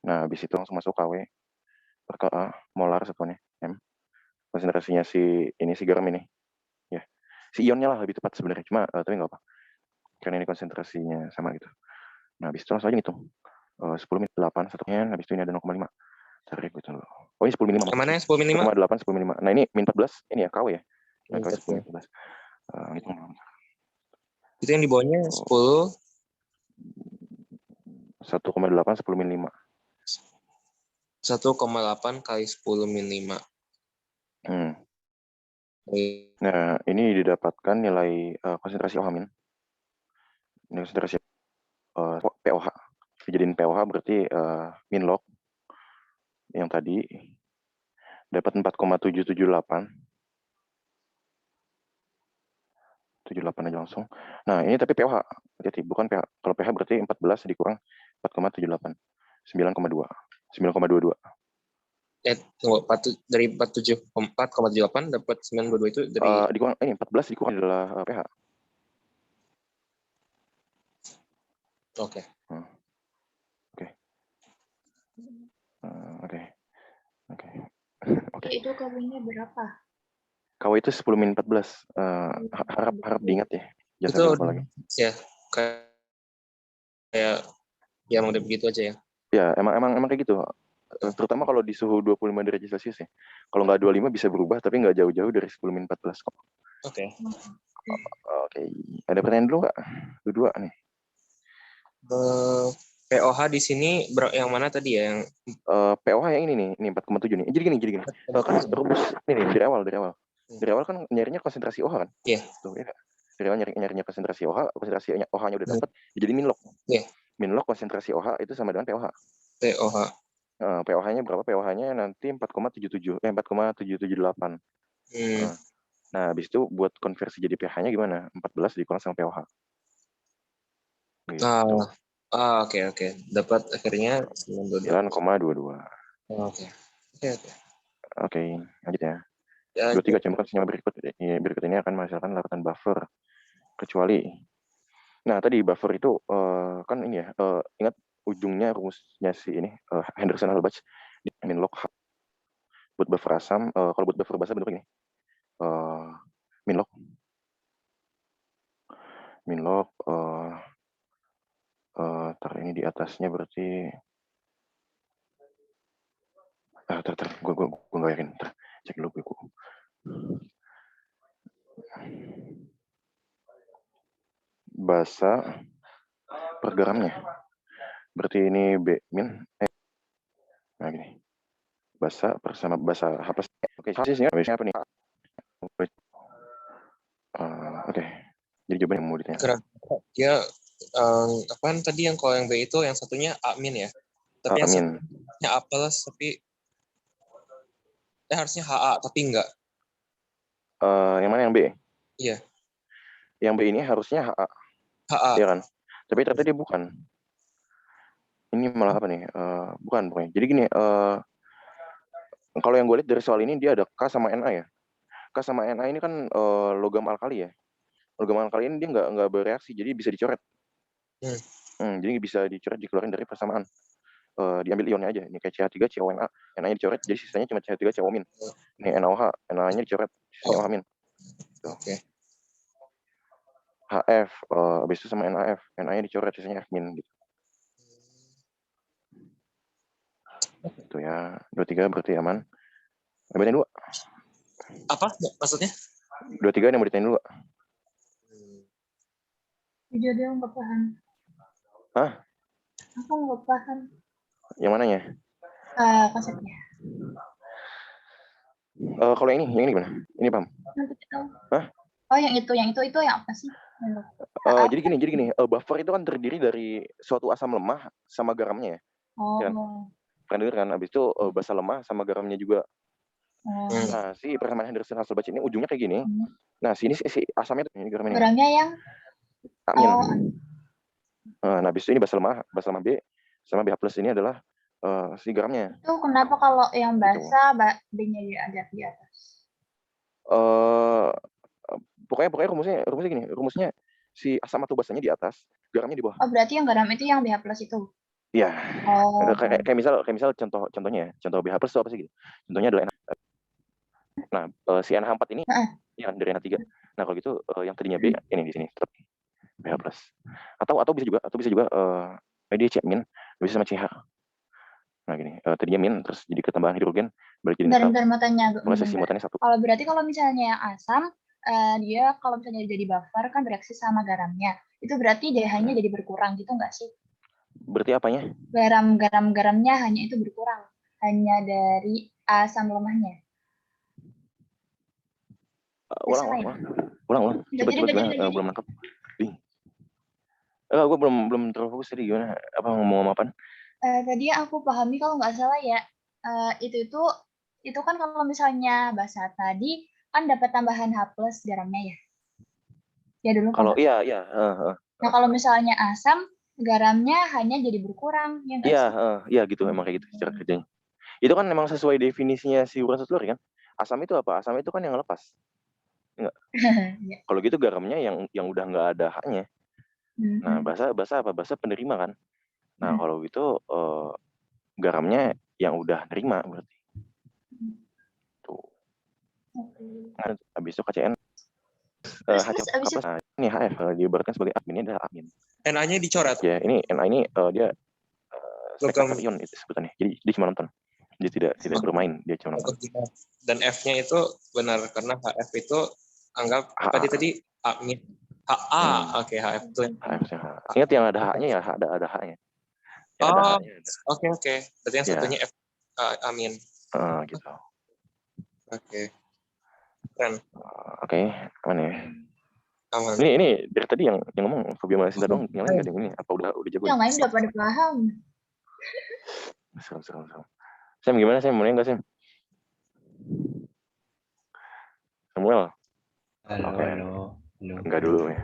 Nah, habis itu langsung masuk Kw per Ka molar satuannya M. Konsentrasinya si garam ini ya. Si ionnya lah lebih tepat sebenarnya, cuma tapi nggak apa. Karena ini konsentrasinya sama gitu. Nah, habis itu langsung aja ngitung. 10 min 8 satunya, habis itu ini ada 0,5. Tarik gitu loh. Oh, ini 10 min 5. Mana yang 10 min 5? 10,8 10 min 5. Nah, ini min 14 ini ya Kw ya. Nah, Kw 10 min 14. Ngitung. Itu yang di bawahnya 10 1,8 10 min 5. 1,8 kali 10 min 5. Nah, ini didapatkan nilai konsentrasi OH-. Ini konsentrasi POH. Dijadiin POH berarti min log yang tadi dapat 4,778. 78 aja langsung. Nah, ini tapi POH. Hati-hati, bukan pH. Kalau pH berarti 14 dikurang 4,78. 9,2. 9,22. Tunggu, dari 4,78 dapat 9,22 itu dari dikurang ini 14 dikurang adalah pH. Oke. Oke. Itu Kb-nya berapa? Kw itu 10 min 14. Harap diingat ya. Jangan sampai lupa lagi. Ya, kayak ya emang udah begitu aja ya. Ya, emang kayak gitu. Terutama kalau di suhu 25 derajat Celcius ya. Kalau nggak 25 bisa berubah, tapi nggak jauh-jauh dari 10 min 14 kok. Oke. Ada pertanyaan dulu nggak? Dua nih. POH di sini yang mana tadi ya? Yang POH yang ini nih, ini 4,7 nih. Jadi gini. Kan rumus ini dari awal. Dari awal kan nyarinya konsentrasi OH kan? Iya. Tuh, ya. Dari awal nyarinya konsentrasi OH, konsentrasi OH-nya udah dapat, jadi min log. Iya. Min log konsentrasi OH itu sama dengan POH. POH. POH-nya berapa? POH-nya nanti 4,778. Nah, habis itu buat konversi jadi pH-nya gimana? 14 dikurang sama POH. Gitu. Oke. Dapat akhirnya 9,22. Oke, lanjut ya. 23 campuran senyawa berikut ini akan menghasilkan larutan buffer kecuali. Nah, tadi buffer itu kan ini ya, ingat ujungnya rumusnya si ini Henderson-Hulbach di minlog H buat buffer asam. Kalau buat buffer basa bentuk ini. Minlog tar ini di atasnya berarti gue nggak yakin. Cek dulu buku. Basa per gramnya. Berarti ini B min. Nah gini. Basa bersama basa H plus. Oke, sisnya apa nih? Oke. Jadi jawaban yang mau ditanya. Dia apaan tadi yang kalau yang B itu yang satunya A-min ya? Tapi yang satunya A plus tapi harusnya HA tapi enggak. Yang mana yang B? Iya. Yang B ini harusnya HA. HA. Iya kan? Tapi ternyata dia bukan. Ini malah apa nih? Bukan pokoknya. Jadi gini, kalau yang gue lihat dari soal ini dia ada K sama Na ya. K sama Na ini kan logam alkali ya. Logam alkali ini dia nggak bereaksi, jadi bisa dicoret. Jadi bisa dicoret, dikeluarin dari persamaan. Diambil ionnya aja. Ini kayak CH3, CONA. Na-nya dicoret, jadi sisanya cuma CH3, CO-. Ini NaOH, Na-nya dicoret, sisanya OH-. Oke. HF, habis itu sama NaF. Na-nya dicoret, sisanya F-. Gitu. Itu ya, 23 berarti aman. Ditanyain dulu. Apa maksudnya? 23 yang mau ditanyain dulu. Jujur dia nggak paham. Hah? Aku nggak paham. Yang mananya? Konsepnya. Kalau yang ini gimana? Ini paham? Nanti tahu. Hah? Oh, yang itu yang apa sih? Jadi gini, buffer itu kan terdiri dari suatu asam lemah sama garamnya ya. Oh. Kan? Pernah dengar kan? Habis itu basa lemah sama garamnya juga. Nah, si persamaan Henderson-Hasselbalch ini ujungnya kayak gini. Nah, sini si asamnya itu ini garamnya. Garamnya yang amin. Nah, habis itu ini basa lemah B sama BH plus ini adalah si garamnya. Itu kenapa kalau yang basa B-nya ada di atas? Pokoknya rumusnya gini, rumusnya si asam atau basanya di atas, garamnya di bawah. Oh, berarti yang garam itu yang BH plus itu? Iya. Oh. Kayak misal contohnya BH plus itu apa sih gitu? Contohnya adalah NH. Nah, si NH4 ini ya dari NH3. Nah, kalau gitu yang tadinya B ini di sini tetap BH plus. Atau bisa juga dia C-min bisa sama CH. Nah, gini, tadinya min terus jadi ketambahan hidrogen balik jadi netral. Bentar, mau tanya. Sesi muatannya 1. Kalau berarti kalau misalnya yang asam dia kalau misalnya jadi buffer kan bereaksi sama garamnya. Itu berarti pH-nya jadi berkurang gitu nggak sih? Berarti apanya? Garamnya hanya itu berkurang. Hanya dari asam lemahnya. Ulang. Coba belum nangkep. Gue belum terfokus tadi gimana? Apa ngomong apaan? Tadi aku pahami kalau nggak salah ya, itu kan kalau misalnya basa tadi kan dapat tambahan H plus garamnya ya. Ya dulu. Kalau iya. Nah, kalau misalnya asam, garamnya hanya jadi berkurang, ya nggak sih? Iya gitu, emang kayak gitu cara kerjanya. Itu kan memang sesuai definisinya si uran satelur kan. Asam itu apa? Asam itu kan yang lepas. Enggak. Kalau gitu garamnya yang udah nggak ada haknya. Nah, basa apa? Basa penerima kan. Nah, kalau gitu garamnya yang udah nerima berarti. Tuh. Nah, habis itu KCN ini HF diibaratkan sebagai admin, ini adalah admin. Na-nya dicoret. Ya, ini Na ini dia spektator ion itu sebutannya. Jadi dia cuma nonton. Dia tidak bermain, dia cuma nonton. Dan F-nya itu benar karena HF itu anggap apa tadi admin. HA. Oke, HF itu. Ingat yang ada H-nya ya, ada H-nya. Oke. Berarti yang satunya F amin. Gitu. Oke. Keren. Oke, aman ya. Aman. Ini dari tadi yang ngomong Fobia Malasinta doang, yang lain nggak ada yang ini. Apa udah jago? Yang lain udah pada paham. Serem. Sam gimana Sam? Mulai nggak Sam? Samuel. Halo. Enggak dulu ya.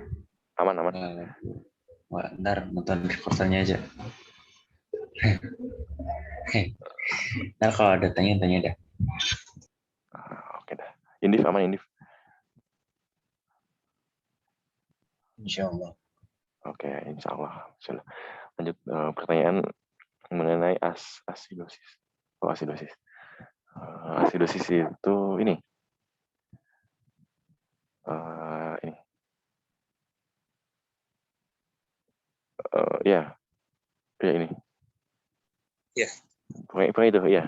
Aman. Wah, ntar nonton recordernya aja. Ntar kalau ada tanya dah. Oke dah. Indif aman Indif. Insya Allah. Oke, insya Allah. Lanjut pertanyaan mengenai asidosis. Oh, asidosis. Asidosis itu ini. Ini. Ya ini. Iya. Pokoknya itu, ya.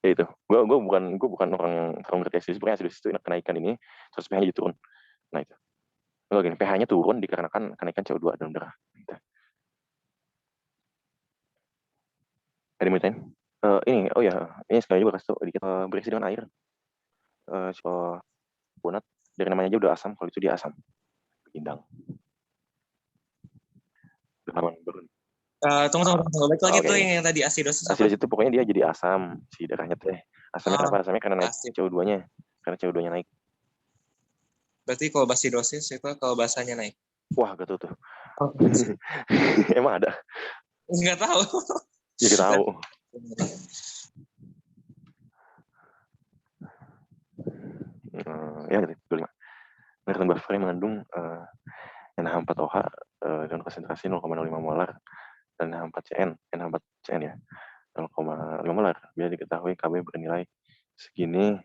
Ya itu. Gue bukan orang yang ngerti asidosis. Pokoknya asidosis itu kenaikan ini, terus pH-nya turun. Nah itu. Gini, pH-nya turun dikarenakan kenaikan CO2 dalam darah. Gitu. Ada yang ditanyain? Ini, oh ya, ini sekali juga kasih tau dikit. Berisi dengan air. Bonat, dari namanya aja udah asam, kalau itu dia asam. Indang. Halaman baru. Tunggu. Balik lagi Oke. tuh yang tadi asidosis apa? Asidosis itu pokoknya dia jadi asam, si darahnya teh. Asamnya kenapa? Asamnya karena naik Asid. CO2-nya. Karena CO2-nya naik. Berarti kalau asidosis itu kalau bahasanya naik. Wah, gak tuh. Oh, Emang ada? nggak tahu. Ya kita tahu. Ya, 25. Meratan buffer yang mengandung NH4OH dengan konsentrasi 0,05 molar dan NH4CN ya 0,5 molar. Bila diketahui Kb bernilai segini,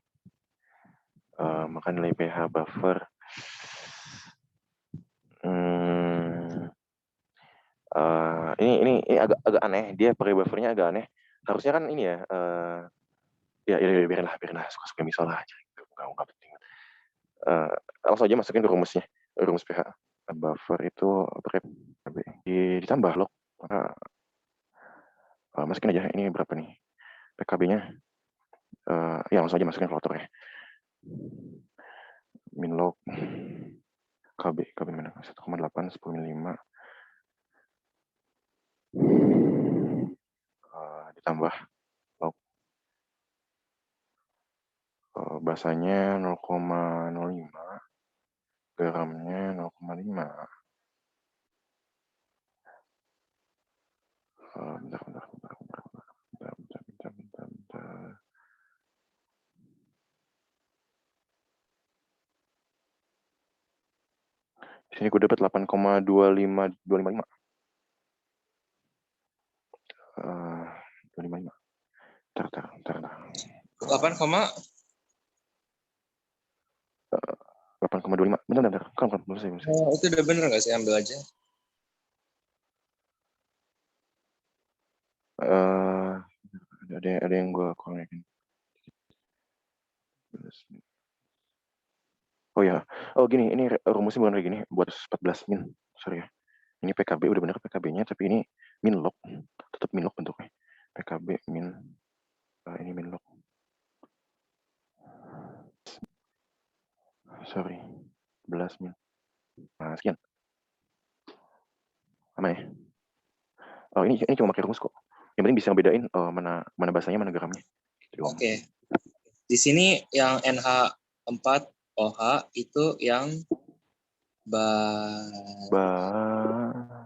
maka nilai pH buffer ini agak aneh. Dia pakai buffernya agak aneh. Harusnya kan ini ya, ya biarinlah suka-suka misal aja. Nggak penting. Langsung aja masukin ke rumus pH. Buffer itu pakai ditambah log. Masukin aja ini berapa nih PKB-nya. Ya langsung aja masukin kalkulator ya. Min log KB mana? 1,8 10 ditambah log basanya 0,05, garamnya 0,5. Bentar. Di sini gue dapat 8,25255. 255. Bentar. 8,25. Bentar. Kan belum selesai. Itu udah bener nggak sih? Ambil aja. Ada yang gue korekin. Oh ya, gini, ini rumusnya bukan kayak gini, buat 14 min, sorry ya. Ini PKB udah bener PKB-nya, tapi ini min log, tetap min log bentuknya. PKB min, ini min log. Sorry, 11 min. Nah, sekian. Aman ya? Ini cuma pakai rumus kok. Yang penting bisa bedain mana bahasanya, mana gramnya. Oke. Di sini yang NH4OH itu yang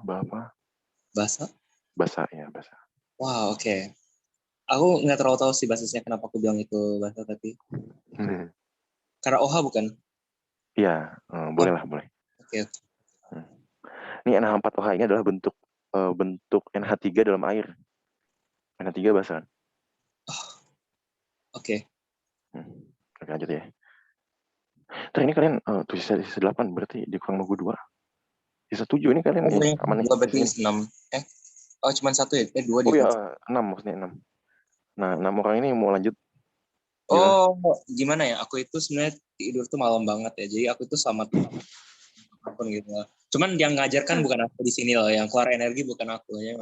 apa? Basa? Basa. Wow, oke. Aku nggak terlalu tahu sih basisnya kenapa aku bilang itu basa, tapi karena OH bukan? Iya, boleh. Oke. Ini NH4OH ini adalah bentuk NH3 dalam air. NH3 basa kan? Oke. Oke, lanjut ya. Terus ini kalian sisa 8 berarti dikurang 2. Sisa 7 ini kalian aman nih. Berarti 6. Cuma 1 ya? 2 Oh ya, 6 maksudnya 6. Nah, 6 orang ini mau lanjut. Gimana ya? Aku itu sebenarnya tidur tuh malam banget ya. Jadi aku itu sama apapun gitu. Cuman yang ngajarkan bukan aku di sini loh. Yang keluar energi bukan aku ya.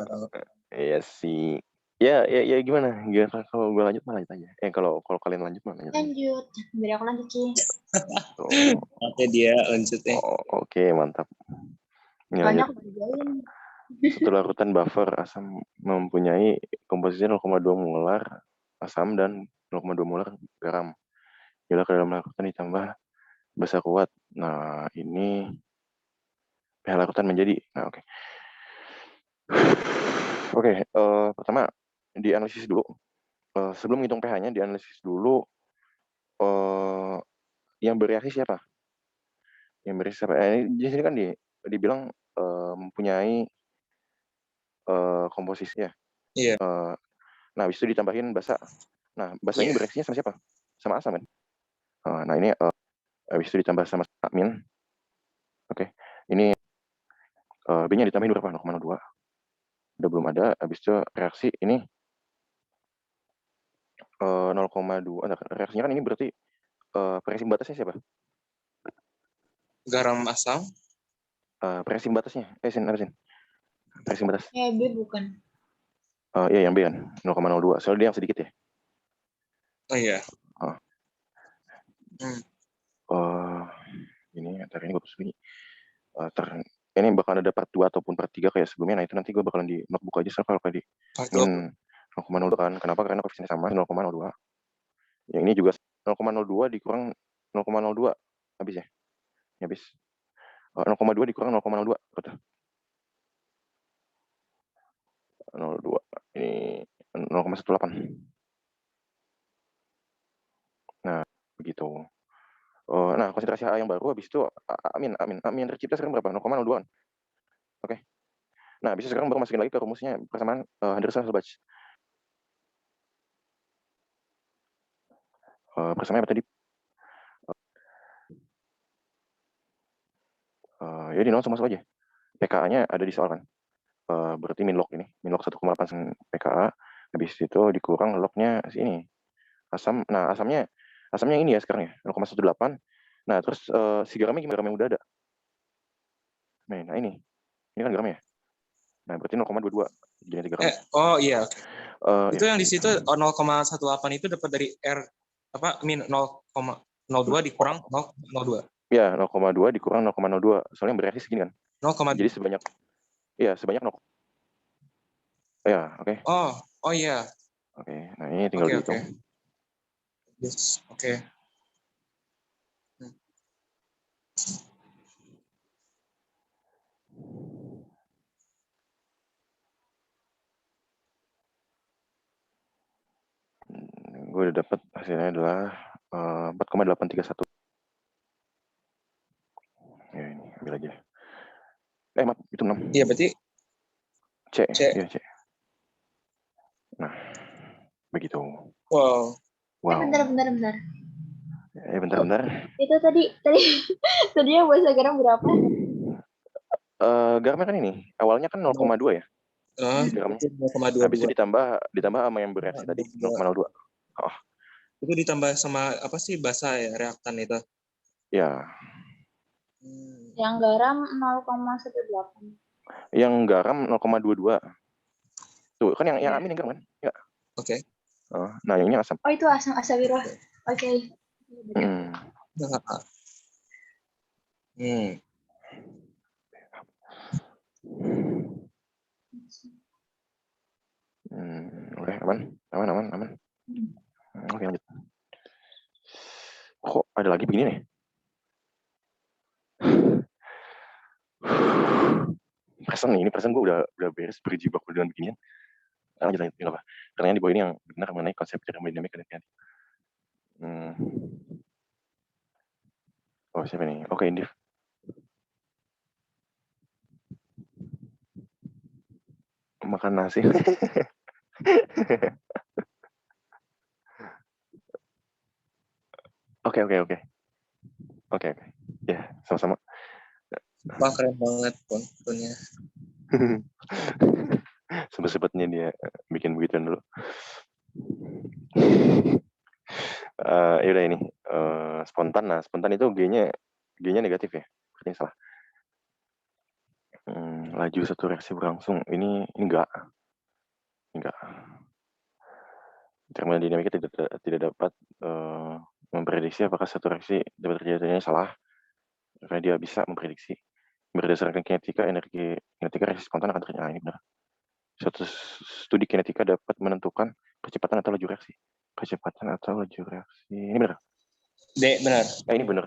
Iya sih. Ya gimana? Kalau gue lanjut malah lanjut aja. Kalau kalian lanjut malah lanjut. Biar aku lanjut sih. Oke, dia lanjutnya. Oke, mantap. Banyak berjalan. Satu larutan buffer asam mempunyai komposisi 0,2 molar asam dan 0,2 molar garam. Bila ke dalam larutan ditambah basa kuat. Nah, ini pH larutan menjadi. Nah, oke. Oke, pertama dianalisis dulu. Sebelum menghitung pH-nya, dianalisis dulu yang bereaksi siapa? Yang bereaksi siapa? Di sini kan dibilang mempunyai komposisi ya. Iya. Nah, habis itu ditambahin basa. Nah, basa ini Iya. bereaksinya sama siapa? Sama asam kan? Nah, ini habis itu ditambah sama amin. Oke. Ini B-nya ditambahin berapa? 0,02. Udah belum ada. Habis itu reaksi ini 0,2. Nah, reaksinya kan ini berarti reaksi batasnya siapa? Garam asam. Reaksi batasnya. Sin, apa Sin? Reaksi batas. B bukan. Iya, yang B kan. 0,02. Soalnya dia yang sedikit ya. Oh iya. Ini ntar ini gue sunyi. Ini bakal ada part 2 ataupun part 3 kayak sebelumnya. Nah, itu nanti gue bakalan di notebook aja. Soalnya kalau kayak di min 0,02 kan. Kenapa? Karena koefisiennya sama 0,02. Yang ini juga 0,02 dikurang 0,02 habis ya. Habis 0,2 dikurang 0,02 betul. 0,2 ini 0,18. Nah, begitu. Nah, konsentrasi A yang baru habis itu amin tercipta sekarang berapa? 0,02 kan. Oke. Nah, bisa sekarang baru masukin lagi ke rumusnya persamaan Henderson-Hulbach. Persamaannya apa tadi? Ya di masuk aja. PKA-nya ada di soal kan. Berarti min log 1,8 PKA. Habis itu dikurang lognya sini. Asam. Nah, asamnya ini ya sekarang ya 0,18. Nah, terus si garamnya gimana? Garam yang udah ada. Nah, ini kan garamnya. Nah, berarti 0,22 jadi 3 gram. Oh iya. Itu Ya. yang di situ 0,18 itu dapat dari R apa min 0,02 dikurang 0,02. Ya, 0,2 dikurang 0,02. Soalnya bereaksi segini kan. 0,2. Jadi sebanyak 0. Ya, oke. Oh iya. Oke. Nah, ini tinggal dihitung. Yes, oke. Gue udah dapat hasilnya adalah 4,831. Ya, ini ambil aja. Maaf, itu 6. Iya, berarti C. Iya, C. Nah, begitu. Wow. Bentar. Bentar. Itu tadi yang bahasa garam berapa? Garamnya kan ini. Awalnya kan 0,2 ya. Garamnya. 0,22. Habis itu ditambah sama yang bereaksi tadi 0,02. Itu ditambah sama apa sih basa ya reaktan itu? Ya. Yang garam 0,18. Yang garam 0,22. Tuh, kan yang amin yang garam kan? Ya. Oke. Nah, yang ini asam. Oh, itu asam asawirah. Oke. Oke, aman. Oke, lanjut. Kok ada lagi begini nih? Perasaan gue udah beres berjibaku dengan beginian. Lanjut apa? Karena yang di bawah ini yang benar mengenai konsep termodinamika dan kinetika. Oh, siapa nih? Oke, Indif. Makan nasi. Oke. Ya, sama-sama. Wah, keren banget kontennya. Sempet-sempetnya dia bikin begituan dulu. Yaudah ini spontan. Nah, spontan itu G-nya negatif ya. Berarti salah. Laju satu reaksi berlangsung. Ini enggak. Termodinamika tidak dapat memprediksi apakah satu reaksi dapat terjadinya salah. Karena dia bisa memprediksi berdasarkan kinetika reaksi spontan akan terjadi. Nah, ini benar. Suatu studi kinetika dapat menentukan kecepatan atau laju reaksi. Ini benar. Benar. Ini benar.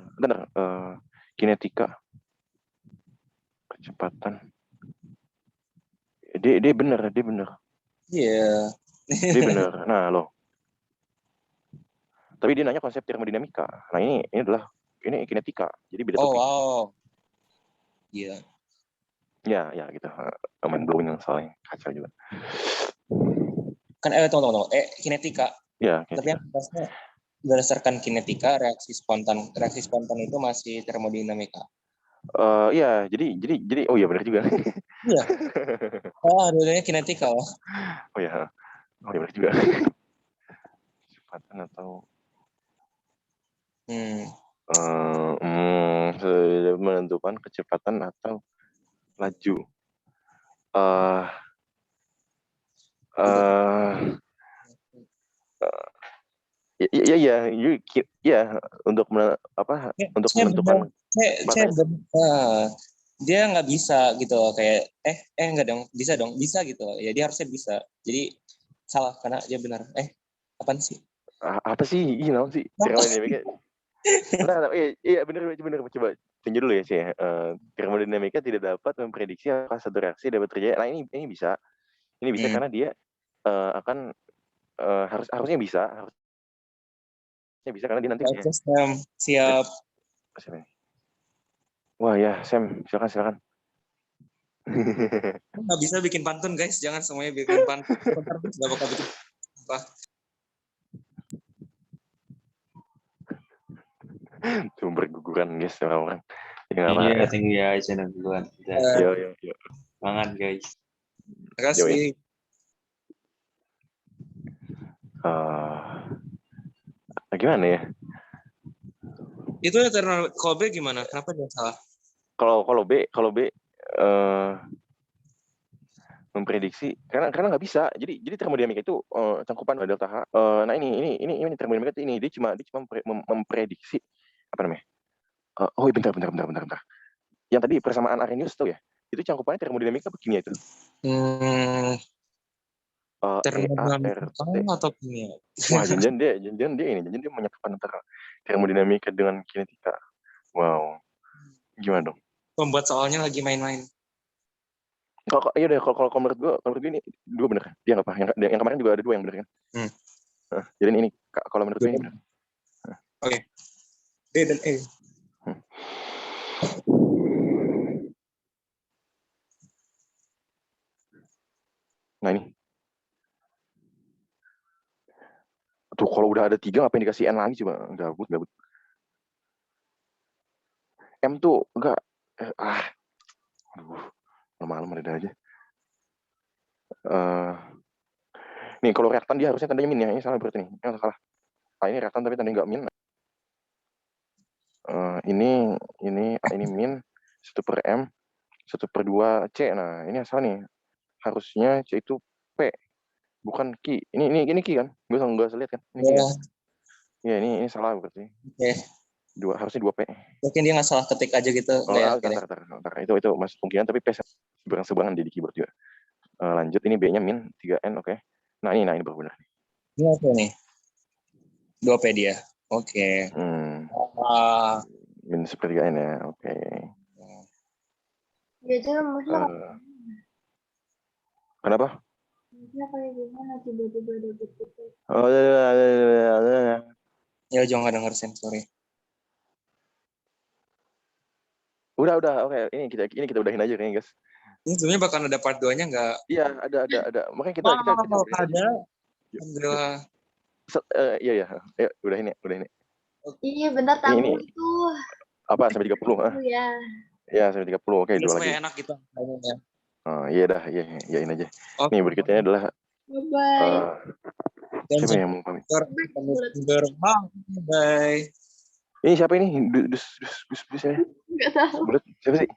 Kinetika kecepatan. Dia benar. Iya. Dia benar. Nah, loh. Tapi dia nanya konsep termodinamika. Nah, ini adalah kinetika. Jadi beda topik. Oh, wow. Iya. Ya gitu. Mind blowing soalnya kacau juga. Kan tunggu. Kinetika. Ya, Tapi yang atasnya berdasarkan kinetika, reaksi spontan itu masih termodinamika. Iya, jadi oh iya benar juga. Iya. Oh, dulunya kinetika loh. Oh iya benar juga. Kecepatan atau menentukan kecepatan atau laju. Iya untuk untuk menentukan kecepatan. Dia nggak bisa gitu loh, kayak enggak dong, bisa gitu loh. Ya dia harusnya bisa. Jadi salah karena dia benar. Apaan sih? Apa sih? Gimana sih? Termodinamika. Iya benar coba tunjuk dulu ya sih. Termodinamika tidak dapat memprediksi apakah satu reaksi dapat terjadi. Nah ini bisa. Ini bisa karena dia akan harusnya bisa karena dia nanti Siap. Wah ya Sam, silakan. Nggak bisa bikin pantun guys, jangan semuanya bikin pantun. Nggak bakal bikin apa. Sumber guguran guys orang-orang. Iya, thank you ya channel duluan. Yo. Semangat guys. Terima kasih. Gimana ya? Itu kalau B gimana? Kenapa dia salah? Kalau B memprediksi karena nggak bisa. Jadi termodinamika itu cangkupan delta H. Nah ini termodinamika ini dia cuma memprediksi apa namanya? Bentar. Yang tadi persamaan Arrhenius tuh ya. Itu cangkupannya termodinamika apa kimia itu? Termodinamika atau kimia? Wah, jangan dia menyatukan antara termodinamika dengan kinetika. Wow. Gimana dong? Pembuat soalnya lagi main-main. Kalau menurut gue ini dua bener. Dia nggak apa? Yang kemarin juga ada dua yang bener kan? Jadi ini kalau menurut gue ini bener. Oke. D dan E. Nah ini. Tuh kalau udah ada 3 ngapain dikasih N lagi coba? Gabut. M tuh enggak. Malam ada aja. Nih kalau reaktan dia harusnya tandanya min ya. Ini salah berarti nih. Yang salah. Ini reaktan tapi tandanya nggak min. Ini min 1/M 1/2 C. Nah ini asal nih. Harusnya C itu P. Bukan Q. Ini Q kan? Gue nggak lihat kan? Ini Q kan? Ya ini salah berarti. Harusnya 2P. Mungkin dia nggak salah ketik aja gitu. Bentar. Itu masih kemungkinan tapi P seberangan di keyboard juga. Lanjut ini B-nya min 3N, oke. Nah ini baru benar. Ini apa nih? 2P dia. Oke. Min 1/3N ya, oke. Itu rumusnya Kenapa? rumusnya kayak gimana tiba-tiba dapet gitu. Ya jangan denger Sam, sorry. Udah, oke. Ini kita udahin aja kayaknya, guys. Ini sebenarnya bakal ada part 2-nya nggak? Iya, ada. Makanya kita ada. Alhamdulillah. Iya. Udahin ya. Iya, bentar tamu itu. Apa sampai 30? Iya. Iya, sampai 30. Oke, dua lagi. Enak gitu. Iya dah, iyain aja. Nih berikutnya adalah Bye. Siapa yang mau pamit? Bye. Ini siapa ini? Dus ya? Enggak tahu. Bulat, siapa sih?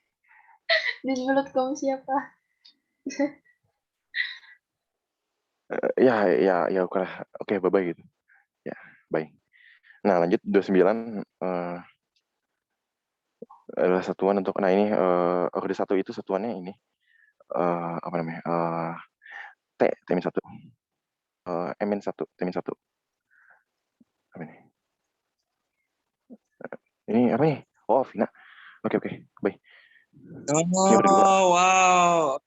Dus bulat kamu siapa? Ya oke, bye-bye gitu. Ya, bye. Nah, lanjut 29 adalah satuan untuk ini orde 1 itu satuannya ini apa namanya? T-1. M-1, T-1. Apa ini? Ini apa nih? Oh, Vina. Oke, bye. Wow.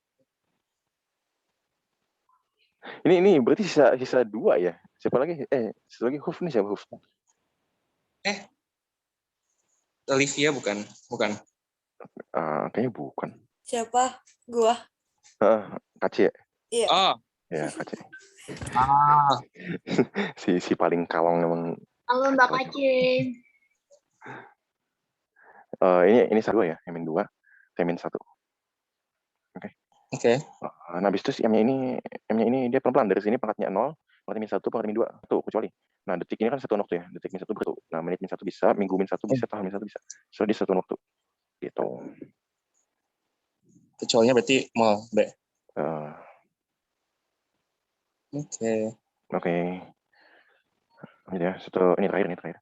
Ini berarti sisa 2 ya? Siapa lagi? Satu lagi Hoof nih, siapa Hoof? Olivia bukan. Kayaknya bukan. Siapa? Gua. Kaci ya? Iya. Oh. Ya, Kaci. Ah. si paling kalong emang. Halo Mbak Kacin. Ini satu ya, -2, -1. Oke. Nah, habis itu si M-nya ini dia pelan-pelan dari sini pangkatnya 0, pangkatnya -1, pangkatnya -2 tuh kecuali. Nah, detik ini kan satuan waktu ya, detik -1 bertu. Nah, menit -1 bisa, minggu -1 bisa, tahun -1 bisa. So di satuan waktu. Gitu. Kecualinya berarti mau B. Oke. Ini ya, ini terakhir.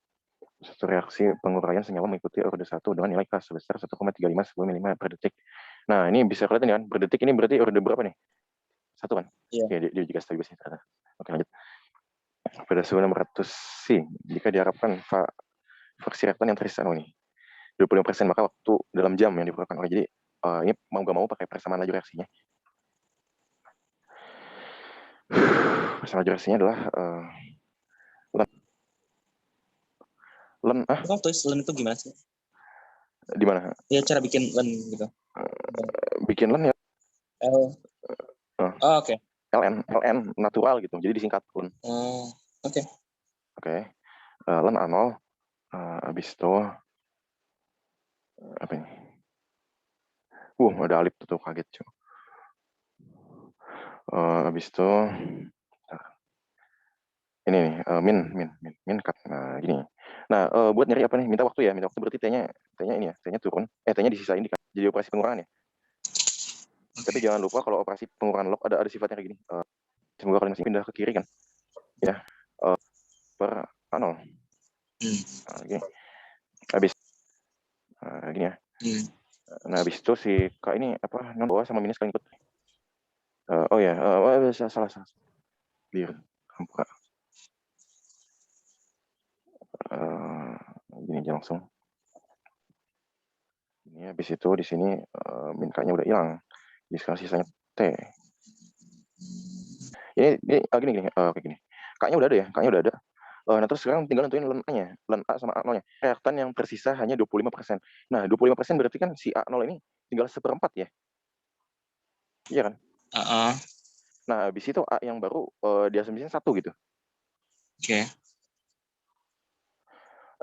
Satu reaksi penguraian senyawa mengikuti orde 1 dengan nilai K sebesar 1,35 ml per detik. Nah, ini bisa kelihatan kan, per detik ini berarti orde berapa nih? 1 kan? Iya. Ya, dia juga stabilis ternyata. Oke, lanjut. Pada suhu 600 C, jika diharapkan fraksi reaktan yang tersisa nih 25%, maka waktu dalam jam yang diperlukan. Oke, jadi ini mau gak mau pakai persamaan laju reaksinya. Persamaan laju reaksinya adalah len. Kamu tulis len itu gimana sih? Di mana? Ya cara bikin len gitu. Bikin len ya. Oke. LN natural gitu. Jadi disingkat len. Oke. Len A0. Habis itu apa ini? Ada alif tuh kaget cuy. Habis itu ini nih min cut. Nah, gini. Nah, buat nyari apa nih? Minta waktu ya. Minta waktu berarti T-nya ini ya. T-nya turun. T-nya disisain jadi operasi pengurangan ya. Tapi jangan lupa kalau operasi pengurangan log ada sifatnya kayak gini. Semoga kalian masih pindah ke kiri kan. Ya. Per A0. Nah, gini. Habis gini ya. Nah, habis itu si K ini apa? Non bawah sama minus kalian ikut. Salah. Biar buka. Gini aja langsung. Ini habis itu di sini min K-nya udah hilang. Jadi sekarang sisanya T. Ini kayak gini. K-nya udah ada ya, K-nya udah ada. Nah, terus sekarang tinggal nentuin len A-nya, len A sama A0-nya. Reaktan yang tersisa hanya 25%. Nah, 25% berarti kan si A0 ini tinggal 1/4 ya. Iya kan? Nah, habis itu A yang baru diasumsikan 1 gitu. Oke.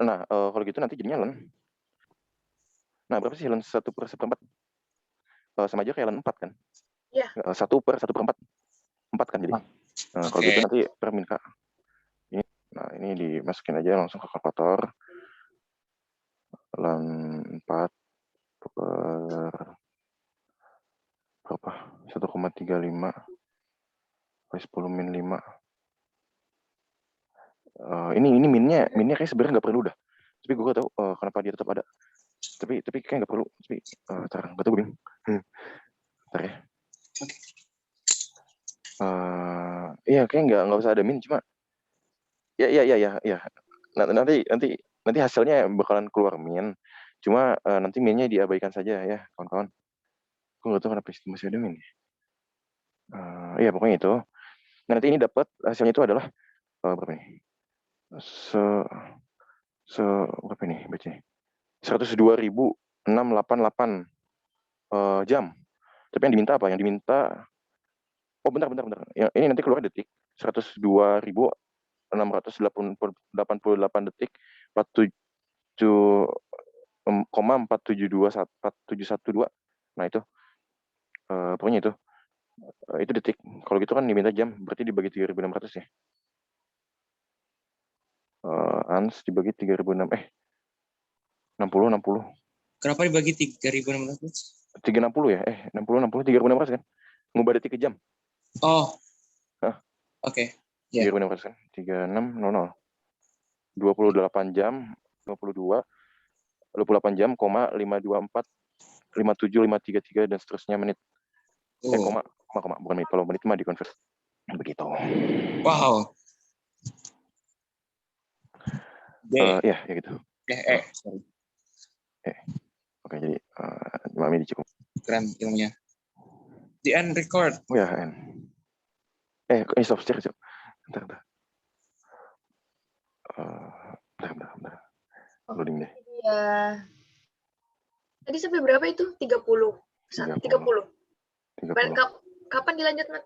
Nah, kalau gitu nanti jadinya len. Nah, berapa sih len 1/1/4? Sama aja kayak len 4 kan? Iya. 1/1/4. 4 kan jadi. Nah, kalau gitu nanti per min K. Ini dimasukin aja langsung ke kalkulator. Len 4 per berapa? 1,35 kali 10 min 5. Ini minnya kayak sebenarnya nggak perlu dah. Tapi gue gak tahu kenapa dia tetap ada. Tapi kayak nggak perlu. Tapi nggak tahu gue bingung. Ntar ya. Iya kayak nggak usah ada min, cuma ya. Nanti hasilnya bakalan keluar min. Cuma nanti minnya diabaikan saja ya kawan-kawan. Gue nggak tahu kenapa masih ada min. Iya pokoknya itu. Nah, nanti ini dapat hasilnya itu adalah berapa nih? Berapa nih bacanya? 102.688 jam. Tapi yang diminta apa? Yang diminta bentar. Ya, ini nanti keluar detik. 102.688 detik 47,472. Nah, itu pokoknya itu detik. Kalau gitu kan diminta jam, berarti dibagi 3.600 ya. Ans dibagi 3.600 60. Kenapa dibagi 3.600? 360 ya? 60 3.600 kan? Ngubah detik ke jam. Oke. 3.600 kan? 3600. 28 jam 22 jam, 524 57533 dan seterusnya menit. Koma bukan menit. Kalau menit mah dikonvert. Begitu. Wow. Ya gitu. Sorry. Oke, jadi mami dicukup. Keren ilmunya. The end record. Oh ya, end. Ini stop share. Bentar. Bentar. Loading deh. Iya. Tadi sampai berapa itu? 30. 30. 30. 30. Kapan dilanjut, Mat?